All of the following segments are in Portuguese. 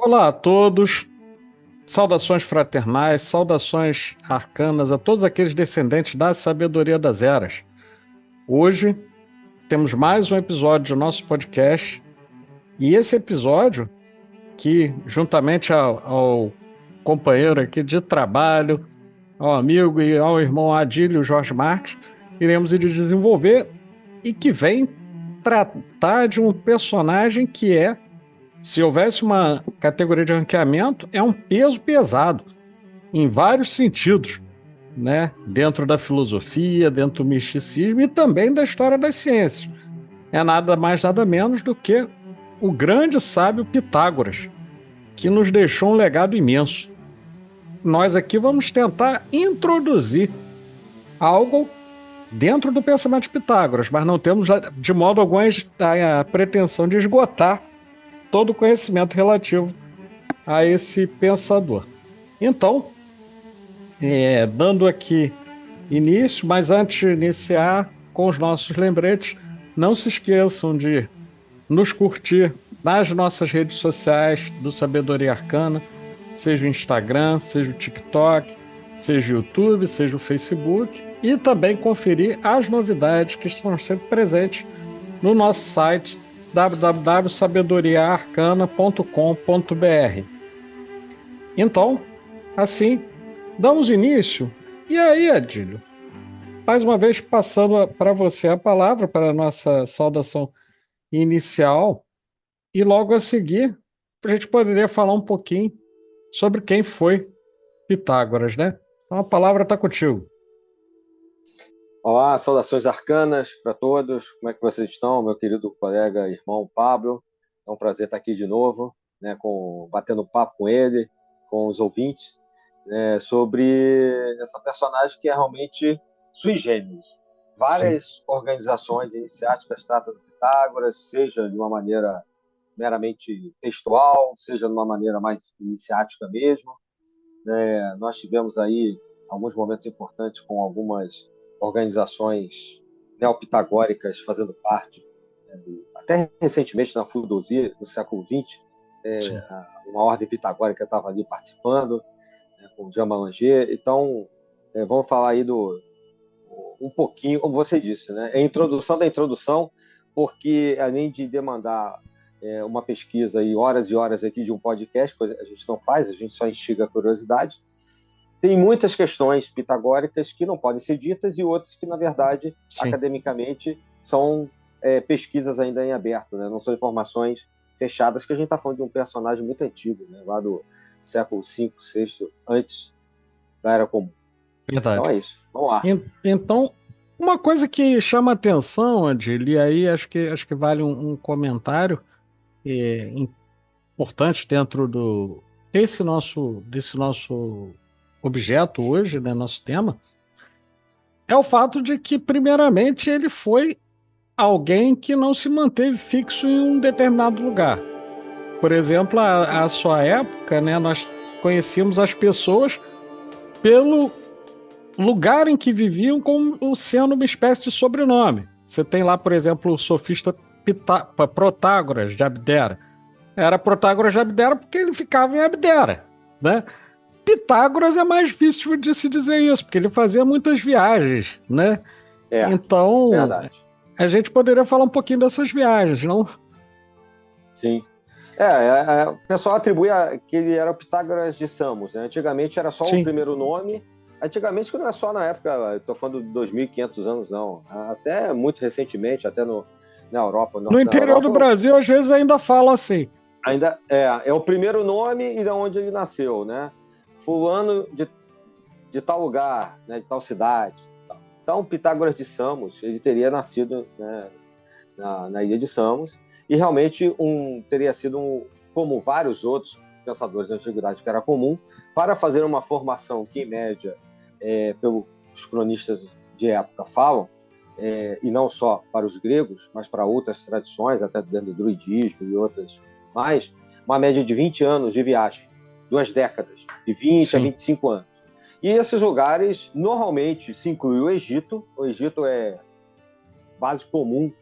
Olá a todos, saudações fraternais, saudações arcanas a todos aqueles descendentes da sabedoria das eras. Hoje temos mais um episódio do nosso podcast e esse episódio, que juntamente ao companheiro aqui de trabalho, ao amigo e ao irmão Adílio Jorge Marques, iremos desenvolver e que vem tratar de um personagem que se houvesse uma categoria de ranqueamento, é um peso pesado, em vários sentidos, né? Dentro da filosofia, dentro do misticismo e também da história das ciências. É nada mais, nada menos do que o grande sábio Pitágoras, que nos deixou um legado imenso. Nós aqui vamos tentar introduzir algo dentro do pensamento de Pitágoras, mas não temos de modo algum a pretensão de esgotar todo o conhecimento relativo a esse pensador. Então, dando aqui início, mas antes de iniciar com os nossos lembretes, não se esqueçam de nos curtir nas nossas redes sociais do Sabedoria Arcana, seja o Instagram, seja o TikTok, seja o YouTube, seja o Facebook, e também conferir as novidades que estão sempre presentes no nosso site www.sabedoriaarcana.com.br. Então, assim, damos início. E aí, Adílio, mais uma vez passando para você a palavra para a nossa saudação inicial, e logo a seguir a gente poderia falar um pouquinho sobre quem foi Pitágoras, né? Então a palavra está contigo. Olá, saudações arcanas para todos. Como é que vocês estão, meu querido colega, irmão Pablo? É um prazer estar aqui de novo, né, batendo papo com ele, com os ouvintes, sobre essa personagem que é realmente sui generis. Várias organizações iniciáticas tratam de Pitágoras, seja de uma maneira meramente textual, seja de uma maneira mais iniciática mesmo. Nós tivemos aí alguns momentos importantes com algumas organizações neopitagóricas fazendo parte, até recentemente na Fudosia, no século XX, uma ordem pitagórica estava ali participando, com o Jean Mallanger. Então, vamos falar aí um pouquinho, como você disse, né? É a introdução da introdução, porque além de demandar uma pesquisa e horas aqui de um podcast, coisa a gente não faz, a gente só instiga a curiosidade. Tem muitas questões pitagóricas que não podem ser ditas e outras que, na verdade, academicamente, são pesquisas ainda em aberto, né? Não são informações fechadas, que a gente está falando de um personagem muito antigo, né? Lá do século V, VI, antes da Era Comum. Verdade. Então é isso, vamos lá. Então, uma coisa que chama atenção, Adílio, e aí acho que vale um comentário importante dentro desse nosso objeto hoje, né, nosso tema, é o fato de que, primeiramente, ele foi alguém que não se manteve fixo em um determinado lugar. Por exemplo, a sua época, né, nós conhecíamos as pessoas pelo lugar em que viviam como sendo uma espécie de sobrenome. Você tem lá, por exemplo, o sofista Protágoras de Abdera. Era Protágoras de Abdera porque ele ficava em Abdera, né? Pitágoras é mais difícil de se dizer isso, porque ele fazia muitas viagens, né? Então, verdade. A gente poderia falar um pouquinho dessas viagens, não? Sim. O pessoal atribui que ele era o Pitágoras de Samos, né? Antigamente era só o primeiro nome. Antigamente, que não é só na época, estou falando de 2.500 anos, não. Até muito recentemente, até na Europa. No interior do Brasil, às vezes, ainda fala assim. Ainda é o primeiro nome e de onde ele nasceu, né? Fulano de tal lugar, né? De tal cidade. Então, Pitágoras de Samos, ele teria nascido, né, na ilha de Samos, e realmente teria sido, como vários outros pensadores da antiguidade, que era comum, para fazer uma formação que, em média, pelos cronistas de época falam, e não só para os gregos, mas para outras tradições, até dentro do druidismo e outras mais, uma média de 20 anos de viagem, 2 décadas, de 20 a 25 anos. E esses lugares, normalmente, se inclui o Egito. O Egito é base comum.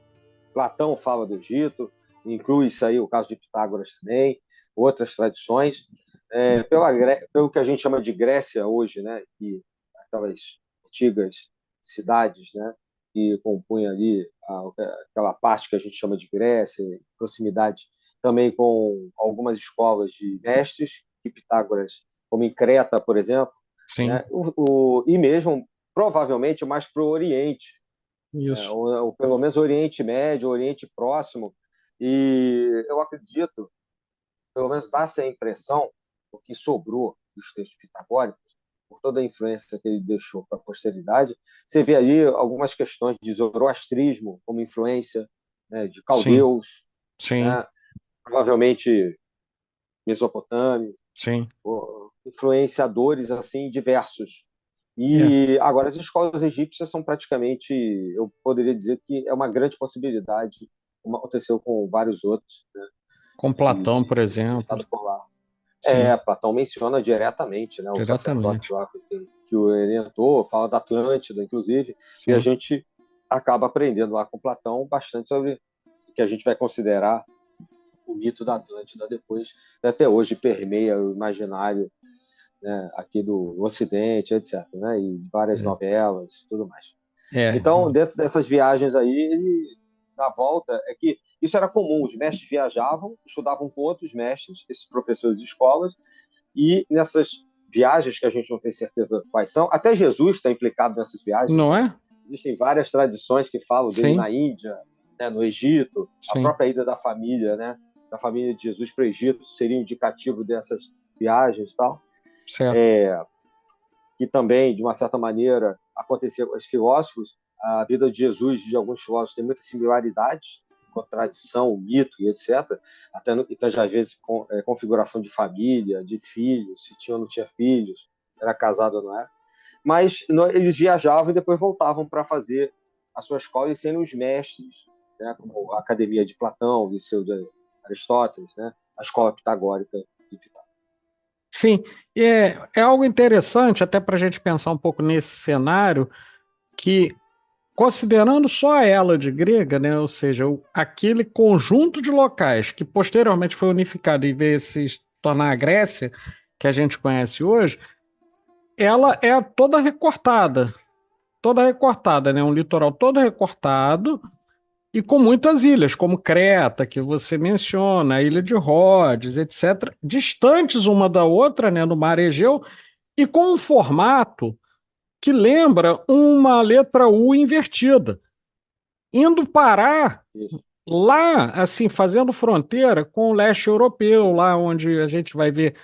Platão fala do Egito, inclui isso aí o caso de Pitágoras também, outras tradições. Pelo que a gente chama de Grécia hoje, né, e aquelas antigas cidades, né, que compunham ali aquela parte que a gente chama de Grécia, proximidade também com algumas escolas de mestres, que Pitágoras, como em Creta, por exemplo, Sim, né, e mesmo provavelmente mais para o Oriente, né, isso. ou pelo menos Oriente Médio, Oriente Próximo, e eu acredito, pelo menos dá-se a impressão, o que sobrou dos textos pitagóricos, por toda a influência que ele deixou para a posteridade, você vê ali algumas questões de zoroastrismo como influência, né, de Sim, caldeus, sim, né, provavelmente mesopotâmio, sim. influenciadores assim diversos. É. E agora as escolas egípcias são praticamente, eu poderia dizer que é uma grande possibilidade, como aconteceu com vários outros, né, Com Platão, de por ter exemplo. deixado por lá. Sim, Platão menciona diretamente, né, o sacerdote diretamente. lá que o orientou, fala da Atlântida, inclusive, e a Sim. gente acaba aprendendo lá com Platão bastante sobre o que a gente vai considerar o mito da Atlântida depois, até hoje permeia o imaginário, né, aqui do Ocidente, etc., né, e várias É. novelas e tudo mais. É. Então, dentro dessas viagens aí, na volta, é que isso era comum, os mestres viajavam, estudavam com outros mestres, esses professores de escolas, e nessas viagens, que a gente não tem certeza quais são, até Jesus está implicado nessas viagens, Não né? é? Existem várias tradições que falam dele Sim, na Índia, né, no Egito, a sim. própria ida da família, né, da família de Jesus para o Egito seria indicativo dessas viagens e tal, Certo. que também, de uma certa maneira, aconteceu com os filósofos. A vida de Jesus, de alguns filósofos, tem muitas similaridades com a tradição, o mito e etc. Até então, já às vezes, configuração de família, de filhos, se tinha ou não tinha filhos, era casado ou não era. Mas eles viajavam e depois voltavam para fazer a sua escola e sendo os mestres, né, como a Academia de Platão, o Liceu de Aristóteles, né, a escola pitagórica de Pitágoras. Sim, é algo interessante até para a gente pensar um pouco nesse cenário, que considerando só a Hélade grega, né, ou seja, aquele conjunto de locais que posteriormente foi unificado e veio se tornar a Grécia, que a gente conhece hoje, ela é toda recortada, né, um litoral todo recortado e com muitas ilhas, como Creta, que você menciona, a Ilha de Rhodes, etc., distantes uma da outra, né, no mar Egeu, e com um formato que lembra uma letra U invertida, indo parar Isso. lá, assim, fazendo fronteira com o leste europeu, lá onde a gente vai ver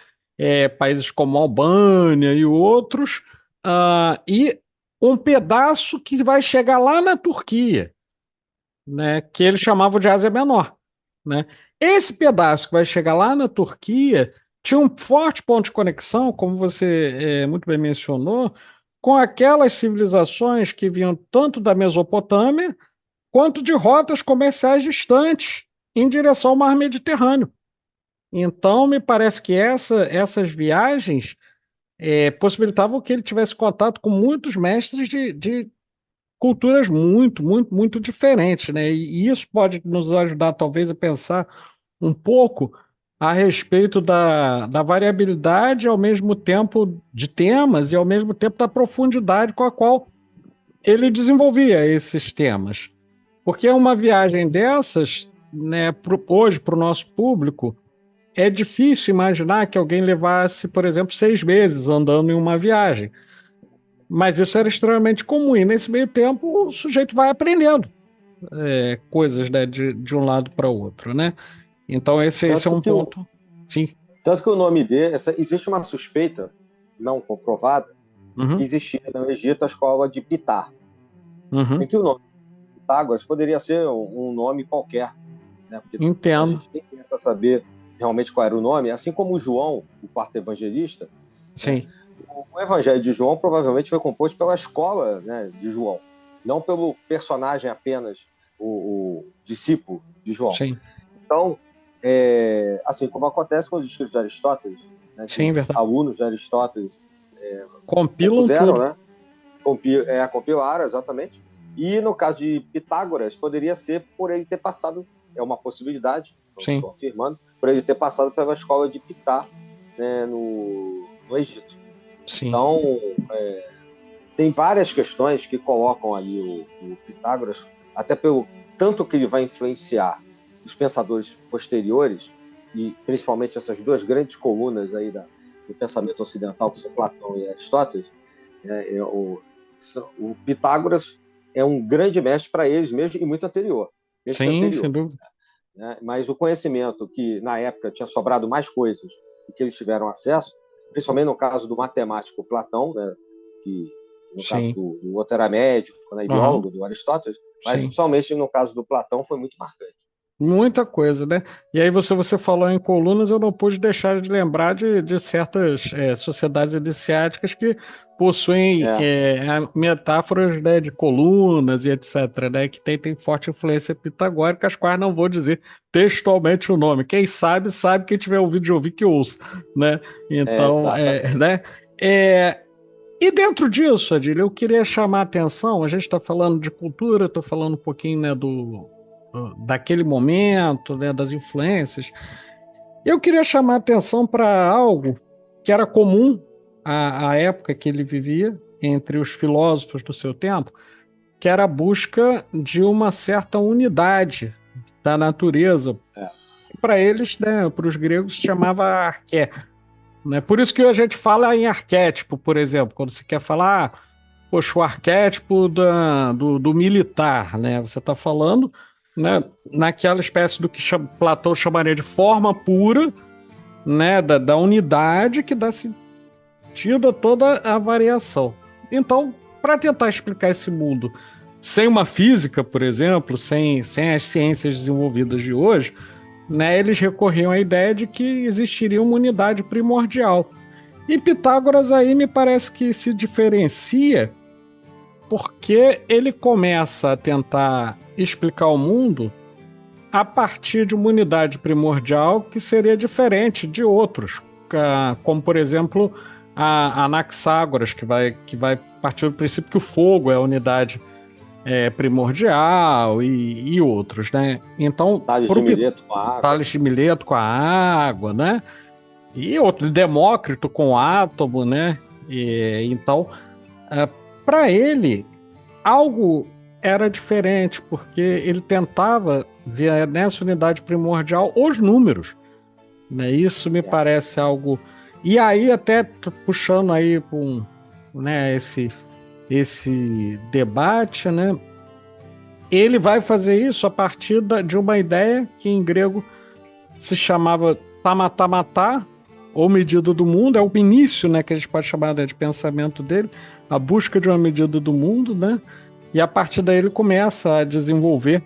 países como Albânia e outros, e um pedaço que vai chegar lá na Turquia, né, que eles chamavam de Ásia Menor, né? Esse pedaço que vai chegar lá na Turquia tinha um forte ponto de conexão, como você muito bem mencionou, com aquelas civilizações que vinham tanto da Mesopotâmia quanto de rotas comerciais distantes em direção ao mar Mediterrâneo. Então, me parece que essas viagens possibilitavam que ele tivesse contato com muitos mestres de culturas muito, muito, muito diferentes, né? E isso pode nos ajudar, talvez, a pensar um pouco a respeito da variabilidade, ao mesmo tempo de temas e ao mesmo tempo da profundidade com a qual ele desenvolvia esses temas. Porque uma viagem dessas, né, hoje, para o nosso público, é difícil imaginar que alguém levasse, por exemplo, 6 meses andando em uma viagem. Mas isso era extremamente comum, e nesse meio tempo o sujeito vai aprendendo coisas, né, de um lado para o outro, né? Então esse é Tanto um que o, ponto. Sim. Tanto que o nome dele, existe uma suspeita não comprovada que Uhum, existia no Egito a escola de Pitar, em uhum. que o nome Pitágoras poderia ser um nome qualquer, né? Porque a Entendo. gente nem pensa saber realmente qual era o nome, assim como o João, o quarto evangelista, né? Sim, O Evangelho de João provavelmente foi composto pela escola, né, de João, não pelo personagem apenas, o discípulo de João. sim, Então, assim como acontece com os escritos de Aristóteles, né, que sim, os verdade. alunos de Aristóteles Compilam compuseram, tudo. né, compilaram exatamente, e no caso de Pitágoras, poderia ser por ele ter passado é uma possibilidade, não Sim. estou afirmando, por ele ter passado pela escola de Ptah, né, no Egito. Sim. Então, tem várias questões que colocam ali o Pitágoras, até pelo tanto que ele vai influenciar os pensadores posteriores, e principalmente essas duas grandes colunas aí do pensamento ocidental, que são Platão e Aristóteles. O Pitágoras é um grande mestre para eles mesmo e muito anterior. Sim, sem dúvida. Né? Mas o conhecimento que, na época, tinha sobrado mais coisas e que eles tiveram acesso, principalmente no caso do matemático Platão, né? Que no caso do outro era médico, né? Biólogo, do Aristóteles, mas principalmente no caso do Platão foi muito marcante. Muita coisa, né? E aí você falou em colunas, eu não pude deixar de lembrar de certas sociedades iniciáticas que possuem metáforas, né, de colunas e etc., né, que tem forte influência pitagórica, as quais não vou dizer textualmente o nome. Quem sabe, quem tiver ouvido de ouvir que ouça, né? Então, né? E dentro disso, Adílio, eu queria chamar a atenção, a gente está falando de cultura, estou falando um pouquinho, né, daquele momento, né, das influências. Eu queria chamar a atenção para algo que era comum à época que ele vivia, entre os filósofos do seu tempo, que era a busca de uma certa unidade da natureza. Para eles, né, para os gregos, se chamava arqué. Né? Por isso que a gente fala em arquétipo, por exemplo, quando você quer falar, poxa, o arquétipo do militar, né? Você está falando, né, naquela espécie do que Platão chamaria de forma pura, né, da unidade que dá sentido a toda a variação. Então, para tentar explicar esse mundo sem uma física, por exemplo, sem as ciências desenvolvidas de hoje, né, eles recorriam à ideia de que existiria uma unidade primordial. E Pitágoras aí me parece que se diferencia porque ele começa a tentar explicar o mundo a partir de uma unidade primordial que seria diferente de outros, como, por exemplo, a Anaxágoras, que vai partir do princípio que o fogo é a unidade primordial e outros, né? Então, Tales de Mileto com a água. Tales de Mileto com a água, né? E outro, Demócrito com o átomo, né? Então, para ele, algo era diferente, porque ele tentava ver nessa unidade primordial os números, né? Isso me parece algo... E aí, até puxando aí com, né, esse debate, né? Ele vai fazer isso a partir de uma ideia que em grego se chamava tamatamata, ou medida do mundo, é o início, né, que a gente pode chamar, né, de pensamento dele, a busca de uma medida do mundo, né? E a partir daí ele começa a desenvolver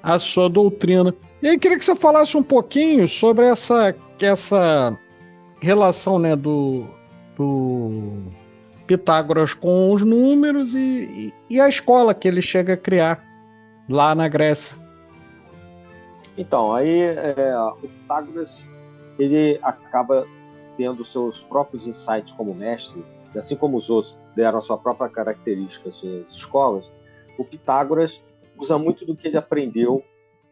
a sua doutrina. E aí queria que você falasse um pouquinho sobre essa relação, né, do Pitágoras com os números e a escola que ele chega a criar lá na Grécia. Então, aí o Pitágoras ele acaba tendo seus próprios insights como mestre, assim como os outros deram a sua própria característica, suas escolas. O Pitágoras usa muito do que ele aprendeu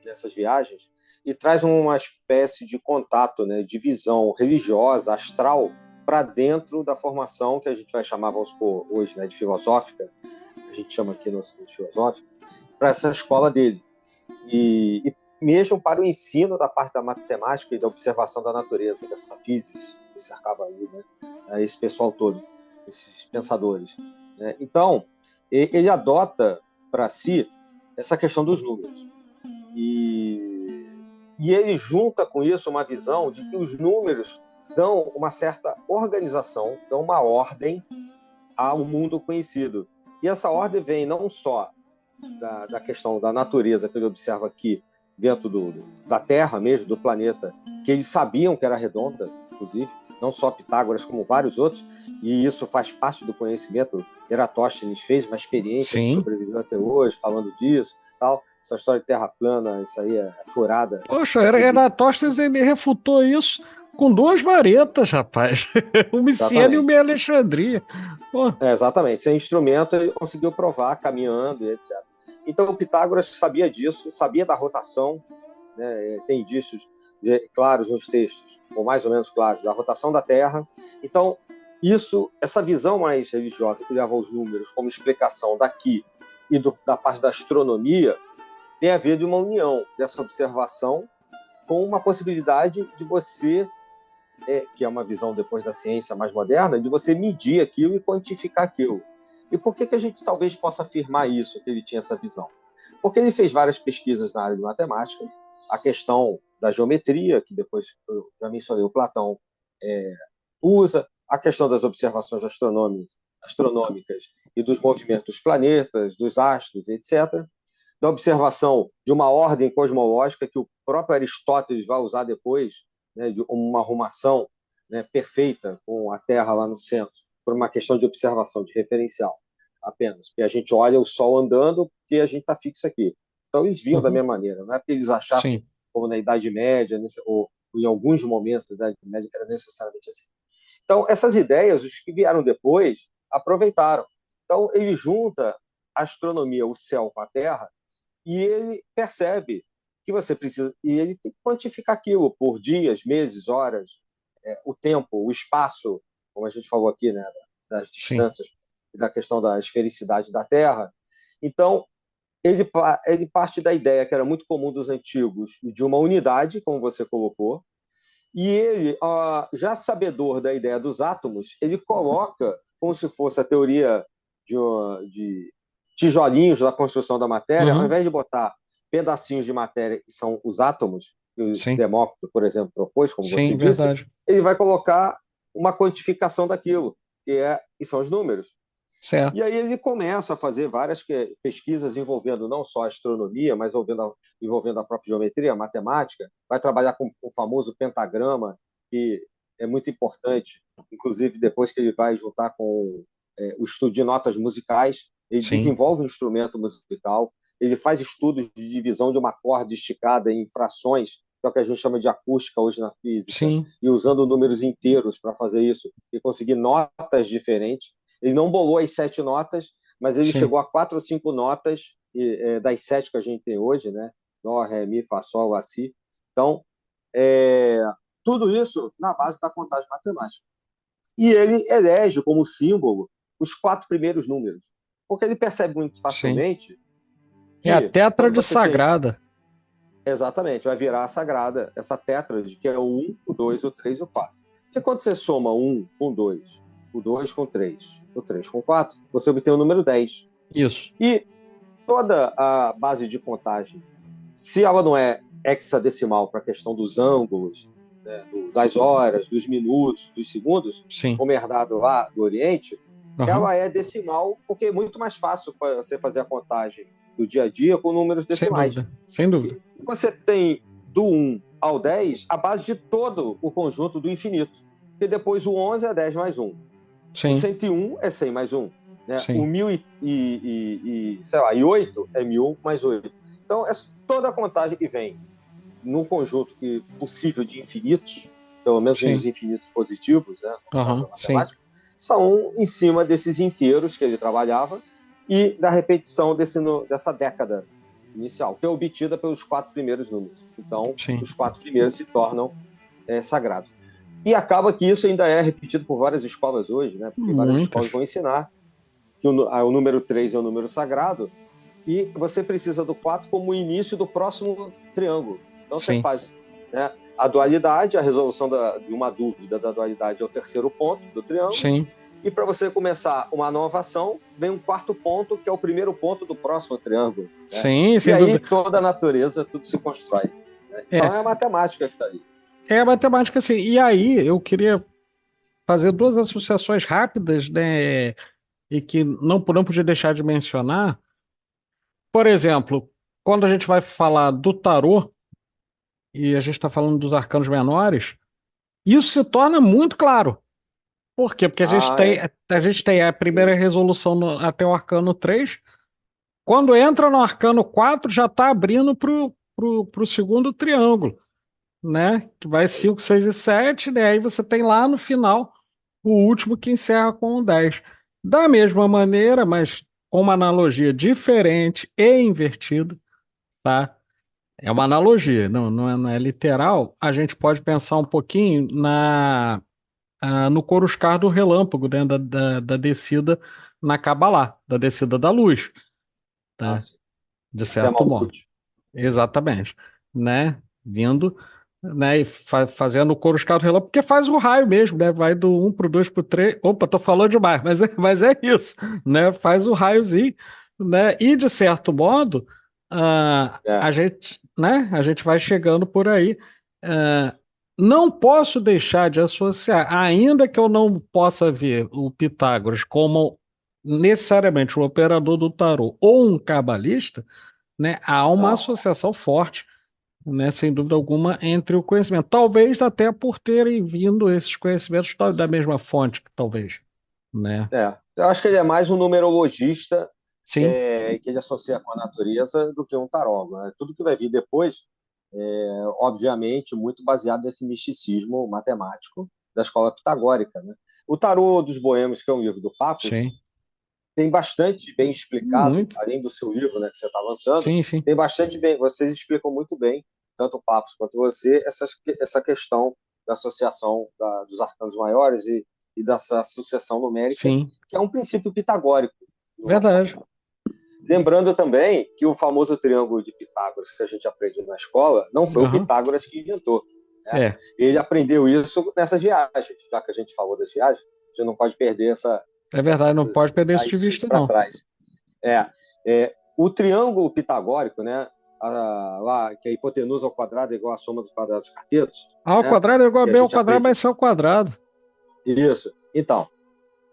nessas viagens e traz uma espécie de contato, né, de visão religiosa, astral, para dentro da formação que a gente vai chamar, vamos supor, hoje, né, de filosófica, a gente chama aqui no Ocidente filosófica, para essa escola dele. E mesmo para o ensino da parte da matemática e da observação da natureza, dessa física que cercava aí, né, esse pessoal todo, esses pensadores. Né? Então, ele adota para si essa questão dos números. E ele junta com isso uma visão de que os números dão uma certa organização, dão uma ordem ao mundo conhecido. E essa ordem vem não só da questão da natureza que ele observa aqui dentro da Terra mesmo, do planeta, que eles sabiam que era redonda, inclusive, não só Pitágoras, como vários outros, e isso faz parte do conhecimento. Eratóstenes fez uma experiência que sobreviveu até hoje, falando disso, tal. Essa história de terra plana, isso aí é furada. Poxa, Eratóstenes, ele refutou isso com 2 varetas, rapaz. Uma em Siena e uma em Alexandria. Exatamente. Sem instrumento, ele conseguiu provar, caminhando e etc. Então, o Pitágoras sabia disso, sabia da rotação, né, tem indícios claros nos textos, ou mais ou menos claros, da rotação da Terra. Então, essa visão mais religiosa que leva aos números como explicação daqui e da parte da astronomia, tem a ver de uma união dessa observação com uma possibilidade de você, que é uma visão depois da ciência mais moderna, de você medir aquilo e quantificar aquilo. E por que a gente talvez possa afirmar isso, que ele tinha essa visão? Porque ele fez várias pesquisas na área de matemática, a questão da geometria, que depois eu já mencionei, o Platão usa, a questão das observações astronômicas e dos movimentos dos planetas, dos astros, etc., da observação de uma ordem cosmológica que o próprio Aristóteles vai usar depois, né, de uma arrumação, né, perfeita, com a Terra lá no centro, por uma questão de observação, de referencial apenas. Porque a gente olha o Sol andando porque a gente está fixo aqui. Então eles viam da mesma maneira, não é porque eles achassem, Sim. como na Idade Média, ou em alguns momentos da Idade Média, que era necessariamente assim. Então, essas ideias, os que vieram depois, aproveitaram. Então, ele junta a astronomia, o céu com a Terra, e ele percebe que você precisa, e ele tem que quantificar aquilo por dias, meses, horas, o tempo, o espaço, como a gente falou aqui, né, das Sim. distâncias, da questão da esfericidade da Terra. Então, ele parte da ideia que era muito comum dos antigos, de uma unidade, como você colocou, e ele, já sabedor da ideia dos átomos, ele coloca como se fosse a teoria de tijolinhos da construção da matéria, ao invés de botar pedacinhos de matéria que são os átomos, que o Sim. Demócrito, por exemplo, propôs, como você Sim, disse, verdade. ele vai colocar uma quantificação daquilo, que são os números. Certo. E aí ele começa a fazer várias pesquisas envolvendo não só a astronomia, mas envolvendo a própria geometria, a matemática. Vai trabalhar com o famoso pentagrama, que é muito importante, inclusive depois que ele vai juntar com o estudo de notas musicais. Ele Sim. desenvolve um instrumento musical, ele faz estudos de divisão de uma corda esticada em frações, que é o que a gente chama de acústica hoje na física, Sim. e usando números inteiros para fazer isso, e conseguir notas diferentes. Ele não bolou as 7 notas, mas ele Sim. chegou a 4 ou 5 notas das 7 que a gente tem hoje, né? Dó, Ré, Mi, Fá, Sol, Lá, Si. Então, tudo isso na base da contagem matemática. E ele elege como símbolo os 4 primeiros números, porque ele percebe muito Sim. facilmente É a que tétrade quando você tem... sagrada. Exatamente, vai virar a sagrada, essa tétrade, que é o 1, o 2, o 3 e o 4. Porque quando você soma 1 com 2, o 2 com 3, o 3 com 4, você obtém o número 10. Isso. E toda a base de contagem, se ela não é hexadecimal para a questão dos ângulos, né, das horas, dos minutos, dos segundos, Sim. como herdado lá do Oriente, ela é decimal, porque é muito mais fácil você fazer a contagem do dia a dia com números decimais. Sem dúvida. E você tem do 1 ao 10 a base de todo o conjunto do infinito. E depois o 11 é 10 mais 1. Sim. O 101 é 100 mais 1. Né? Sim. O 1008 é 1000 mais 8. Então, toda a contagem que vem num conjunto possível de infinitos, pelo menos nos infinitos positivos, né, no caso da matemática, são em cima desses inteiros que ele trabalhava e da repetição dessa década inicial, que é obtida pelos 4 primeiros números. Então, os 4 primeiros se tornam sagrados. E acaba que isso ainda é repetido por várias escolas hoje, né? Porque várias escolas vão ensinar que o número 3 é o número sagrado e você precisa do 4 como o início do próximo triângulo. Então, você faz, né, a dualidade, a resolução de uma dúvida da dualidade é o terceiro ponto do triângulo. Sim. E para você começar uma nova ação, vem um quarto ponto, que é o primeiro ponto do próximo triângulo. Né? Sim, e aí, toda a natureza, tudo se constrói. Né? Então, é a matemática que está aí. É a matemática, assim. E aí, eu queria fazer 2 associações rápidas, né? E que não podia deixar de mencionar. Por exemplo, quando a gente vai falar do tarô, e a gente está falando dos arcanos menores, isso se torna muito claro. Por quê? Porque a gente tem a primeira resolução até o arcano 3. Quando entra no arcano 4, já está abrindo pro segundo triângulo, né? Que vai 5, 6 e 7, né? Aí você tem lá no final o último que encerra com o 10. Da mesma maneira, mas com uma analogia diferente e invertida, tá? É uma analogia, não é literal. A gente pode pensar um pouquinho no Coruscar do Relâmpago, né, da descida na Cabalá, da descida da luz, tá? Sim. De Até certo modo. Malkuth. Exatamente, né? Vindo, né? E fazendo o Coruscado Relâmpago, porque faz o raio mesmo, né? Vai do 1 pro 2 pro 3. Opa, tô falando demais, mas é isso, né? Faz o raiozinho, né? E de certo modo, É, a gente, né? A gente vai chegando por aí. ah, não posso deixar de associar, ainda que eu não possa ver o Pitágoras como necessariamente um operador do tarô ou um cabalista, né? Há uma não. associação forte, né, sem dúvida alguma, entre o conhecimento. Talvez até por terem vindo esses conhecimentos da mesma fonte, talvez, né? Eu acho que ele é mais um numerologista Sim, que ele associa com a natureza do que um tarólogo, né? Tudo que vai vir depois, obviamente, muito baseado nesse misticismo matemático da escola pitagórica, né? O Tarô dos Boêmios, que é um livro do Papos, sim, tem bastante bem explicado, muito. além do seu livro, né, que você está lançando, Sim, sim, tem bastante bem, vocês explicam muito bem, tanto o Papos quanto você, essa questão da associação dos arcanos maiores e dessa sucessão numérica, sim, que é um princípio pitagórico, de uma certa verdade. forma. Lembrando também que o famoso triângulo de Pitágoras que a gente aprende na escola não foi o Aham. Pitágoras que inventou. Né? É, Ele aprendeu isso nessas viagens, já que a gente falou das viagens, a gente não pode perder é essa verdade, não pode perder isso de isso vista, para não. trás. O triângulo pitagórico, né, lá, que a hipotenusa ao quadrado é igual à soma dos quadrados dos catetos, A ao né, quadrado é igual a que a B ao gente quadrado, aprende mas C ao quadrado. isso. Então,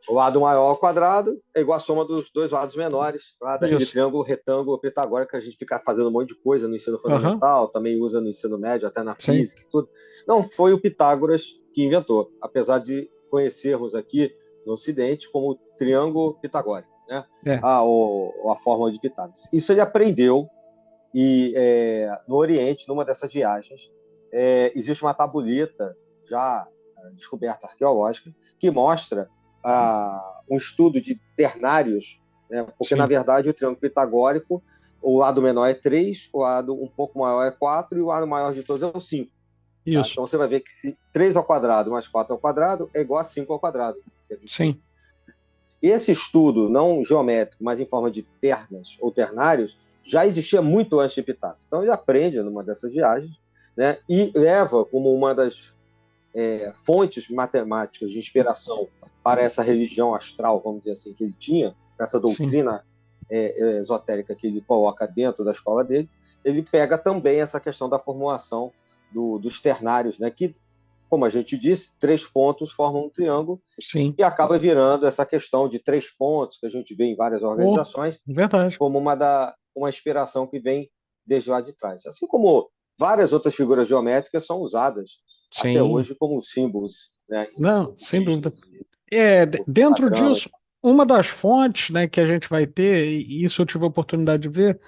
o lado maior ao quadrado é igual à soma dos dois lados menores, lá daquele Isso. triângulo retângulo pitagórico que a gente fica fazendo um monte de coisa no ensino Aham, fundamental, também usa no ensino médio, até na sim, física e tudo. Não foi o Pitágoras que inventou, apesar de conhecermos aqui no Ocidente como triângulo pitagórico, né? é, A fórmula de Pitágoras. Isso ele aprendeu e no Oriente, numa dessas viagens, existe uma tabuleta já descoberta arqueológica que mostra um estudo de ternários, né? Porque na sim, verdade o triângulo pitagórico, o lado menor é 3, o lado um pouco maior é 4 e o lado maior de todos é o 5. Tá? isso, Então você vai ver que se 3 ao quadrado mais 4 ao quadrado é igual a 5 ao quadrado, que é 25. sim, Esse estudo, não geométrico, mas em forma de ternas ou ternários, já existia muito antes de Pitágoras. Então ele aprende numa dessas viagens, né, e leva como uma das fontes matemáticas de inspiração para essa religião astral, vamos dizer assim, que ele tinha, essa sim, doutrina esotérica que ele coloca dentro da escola dele, ele pega também essa questão da formulação dos ternários, né, que, como a gente disse, 3 pontos formam um triângulo, sim. e acaba virando essa questão de 3 pontos, que a gente vê em várias Oh, organizações, verdade. como uma inspiração que vem desde lá de trás. Assim como várias outras figuras geométricas são usadas até Sim. hoje como símbolos, né, Não, sem dúvida. budistas, Dentro pentagramas. disso, uma das fontes, né, que a gente vai ter, e isso eu tive a oportunidade de ver,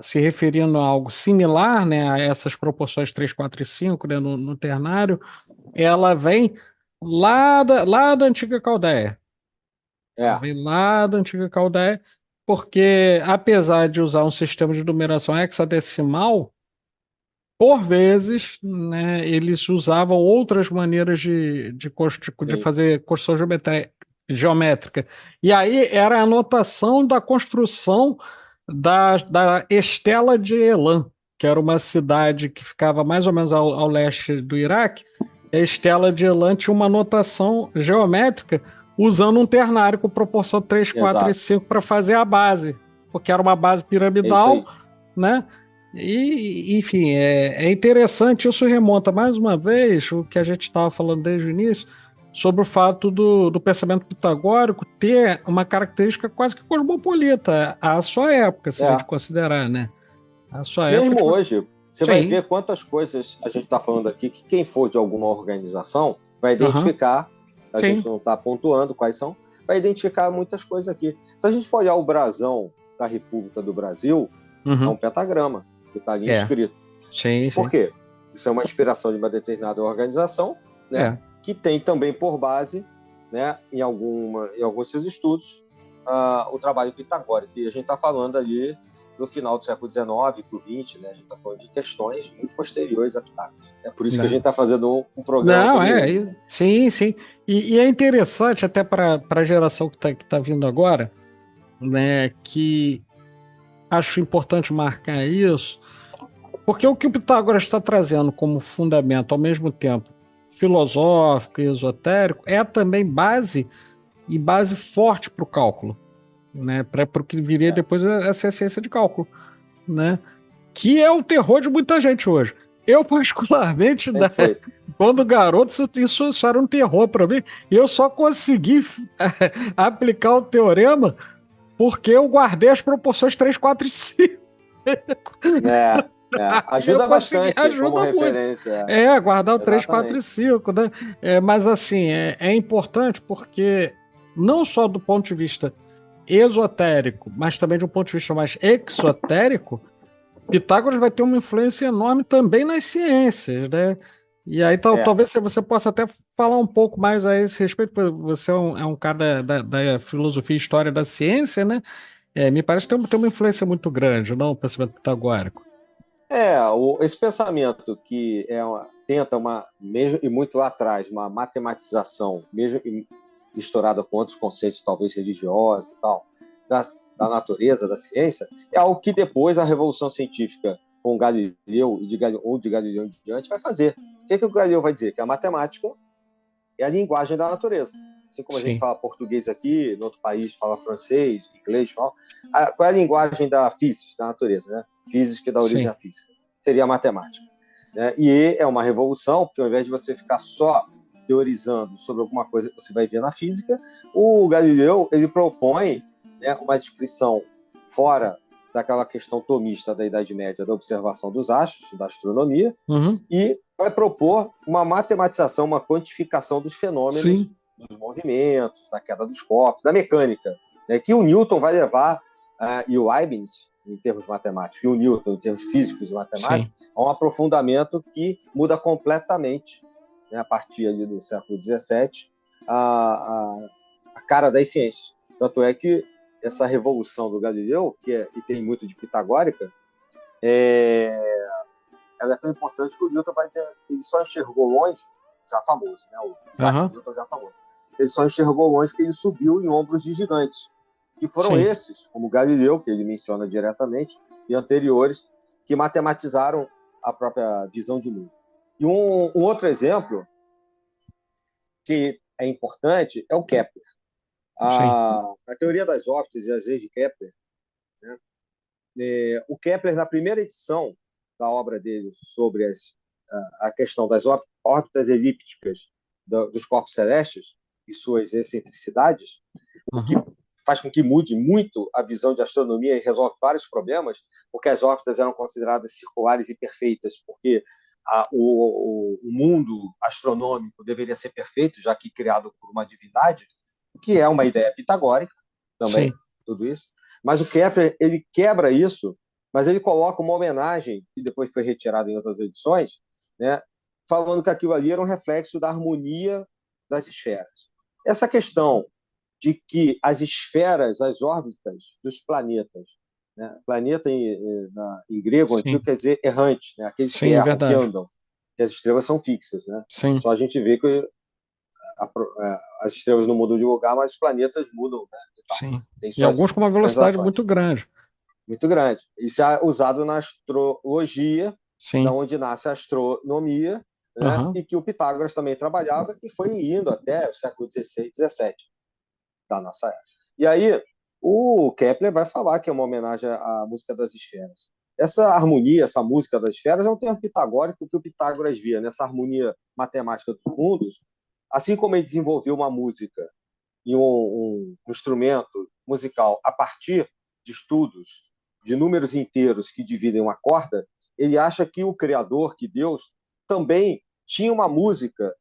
se referindo a algo similar, né, a essas proporções 3, 4 e 5, né, no ternário, ela vem lá da antiga Caldeia. Ela É, vem lá da antiga Caldeia, porque apesar de usar um sistema de numeração hexadecimal, por vezes, né, eles usavam outras maneiras de sim, fazer construção geométrica. E aí era a anotação da construção da Estela de Elam, que era uma cidade que ficava mais ou menos ao leste do Iraque. A Estela de Elam tinha uma anotação geométrica usando um ternário com proporção 3, 4 e exato. 5 para fazer a base, porque era uma base É isso piramidal, aí. né? E, enfim, é interessante, isso remonta mais uma vez o que a gente estava falando desde o início, sobre o fato do pensamento pitagórico ter uma característica quase que cosmopolita à sua época, se a gente É. considerar, né? À sua época, Mesmo tipo, hoje, você vai sim, ver quantas coisas a gente está falando aqui que quem for de alguma organização vai aham, identificar, a gente sim, não está pontuando quais são, vai identificar muitas coisas aqui. Se a gente for olhar o brasão da República do Brasil, é um uhum, pentagrama que está ali é, inscrito. sim, Por sim, quê? Isso é uma inspiração de uma determinada organização, né, é, que tem também por base, né, em alguns seus estudos, o trabalho pitagórico. E a gente está falando ali no final do século XIX para o XX, né? A gente está falando de questões muito posteriores a Pitágoras. É por isso que a gente está fazendo um programa Não, sobre ele. sim, sim. E é interessante até para a geração que tá vindo agora, né, que acho importante marcar isso, porque o que o Pitágoras está trazendo como fundamento, ao mesmo tempo filosófico e esotérico, é também base e base forte para o cálculo, né, para o que viria depois a ser a ciência de cálculo, né, que é o terror de muita gente hoje. Eu, particularmente, né, quando garoto, isso era um terror para mim, e eu só consegui aplicar o teorema porque eu guardei as proporções 3, 4 e 5. Ajuda bastante como ajuda referência. Muito. Guardar o 3, 4 e Exatamente. 5, né? Mas assim, é importante porque não só do ponto de vista esotérico, mas também de um ponto de vista mais exotérico, Pitágoras vai ter uma influência enorme também nas ciências, né? E aí talvez você possa até falar um pouco mais a esse respeito, porque você é um cara da filosofia e história da ciência, né? Me parece que tem uma influência muito grande, não? O pensamento pitagórico. Esse pensamento que tenta mesmo e muito lá atrás, uma matematização, mesmo misturada com outros conceitos, talvez religiosos e tal, da natureza, da ciência, é algo que depois a Revolução Científica com Galileu ou de Galileu em diante vai fazer. O que o Galileu vai dizer? Que a matemática é a linguagem da natureza. Assim como a gente fala português aqui, no outro país fala francês, inglês, qual é a linguagem da física, da natureza, né? Física que dá origem à física. Seria a matemática. Né? E é uma revolução, porque ao invés de você ficar só teorizando sobre alguma coisa que você vai ver na física, o Galileu ele propõe, né, uma descrição fora daquela questão tomista da Idade Média da observação dos astros, da astronomia, e vai propor uma matematização, uma quantificação dos fenômenos, dos movimentos, da queda dos corpos, da mecânica, né, que o Newton vai levar, e o Leibniz, em termos matemáticos, e o Newton, em termos físicos e matemáticos, a um aprofundamento que muda completamente, né, a partir ali do século XVII, a cara das ciências. Tanto é que essa revolução do Galileu, e tem muito de pitagórica, ela é tão importante que o Newton vai dizer, ele só enxergou longe, já famoso, né? O Isaac Newton já famoso. Ele só enxergou longe que ele subiu em ombros de gigantes, que foram esses, como Galileu, que ele menciona diretamente, e anteriores, que matematizaram a própria visão de mundo. E um outro exemplo que é importante é o Kepler. A teoria das órbitas e as leis de Kepler, né? O Kepler, na primeira edição da obra dele sobre a questão das órbitas elípticas dos corpos celestes e suas excentricidades, o que faz com que mude muito a visão de astronomia e resolve vários problemas, porque as órbitas eram consideradas circulares e perfeitas, porque o mundo astronômico deveria ser perfeito, já que criado por uma divindade, que é uma ideia pitagórica também, tudo isso. Mas o Kepler, ele quebra isso, mas ele coloca uma homenagem, que depois foi retirada em outras edições, né, falando que aquilo ali era um reflexo da harmonia das esferas. Essa questão de que as esferas, as órbitas dos planetas, né, planeta em grego antigo quer dizer errante, né, aqueles que erram, que andam, que as estrelas são fixas. Né? Só a gente vê que as estrelas não mudam de lugar, mas os planetas mudam. Né, e alguns com uma velocidade muito grande. Muito grande. Isso é usado na astrologia, da onde nasce a astronomia, né, e que o Pitágoras também trabalhava e foi indo até o século XVI, XVII da nossa era. E aí o Kepler vai falar que é uma homenagem à música das esferas. Essa harmonia, essa música das esferas é um termo pitagórico que o Pitágoras via nessa harmonia matemática dos mundos, assim como ele desenvolveu uma música e um instrumento musical a partir de estudos de números inteiros que dividem uma corda, ele acha que o Criador, que Deus, também tinha uma música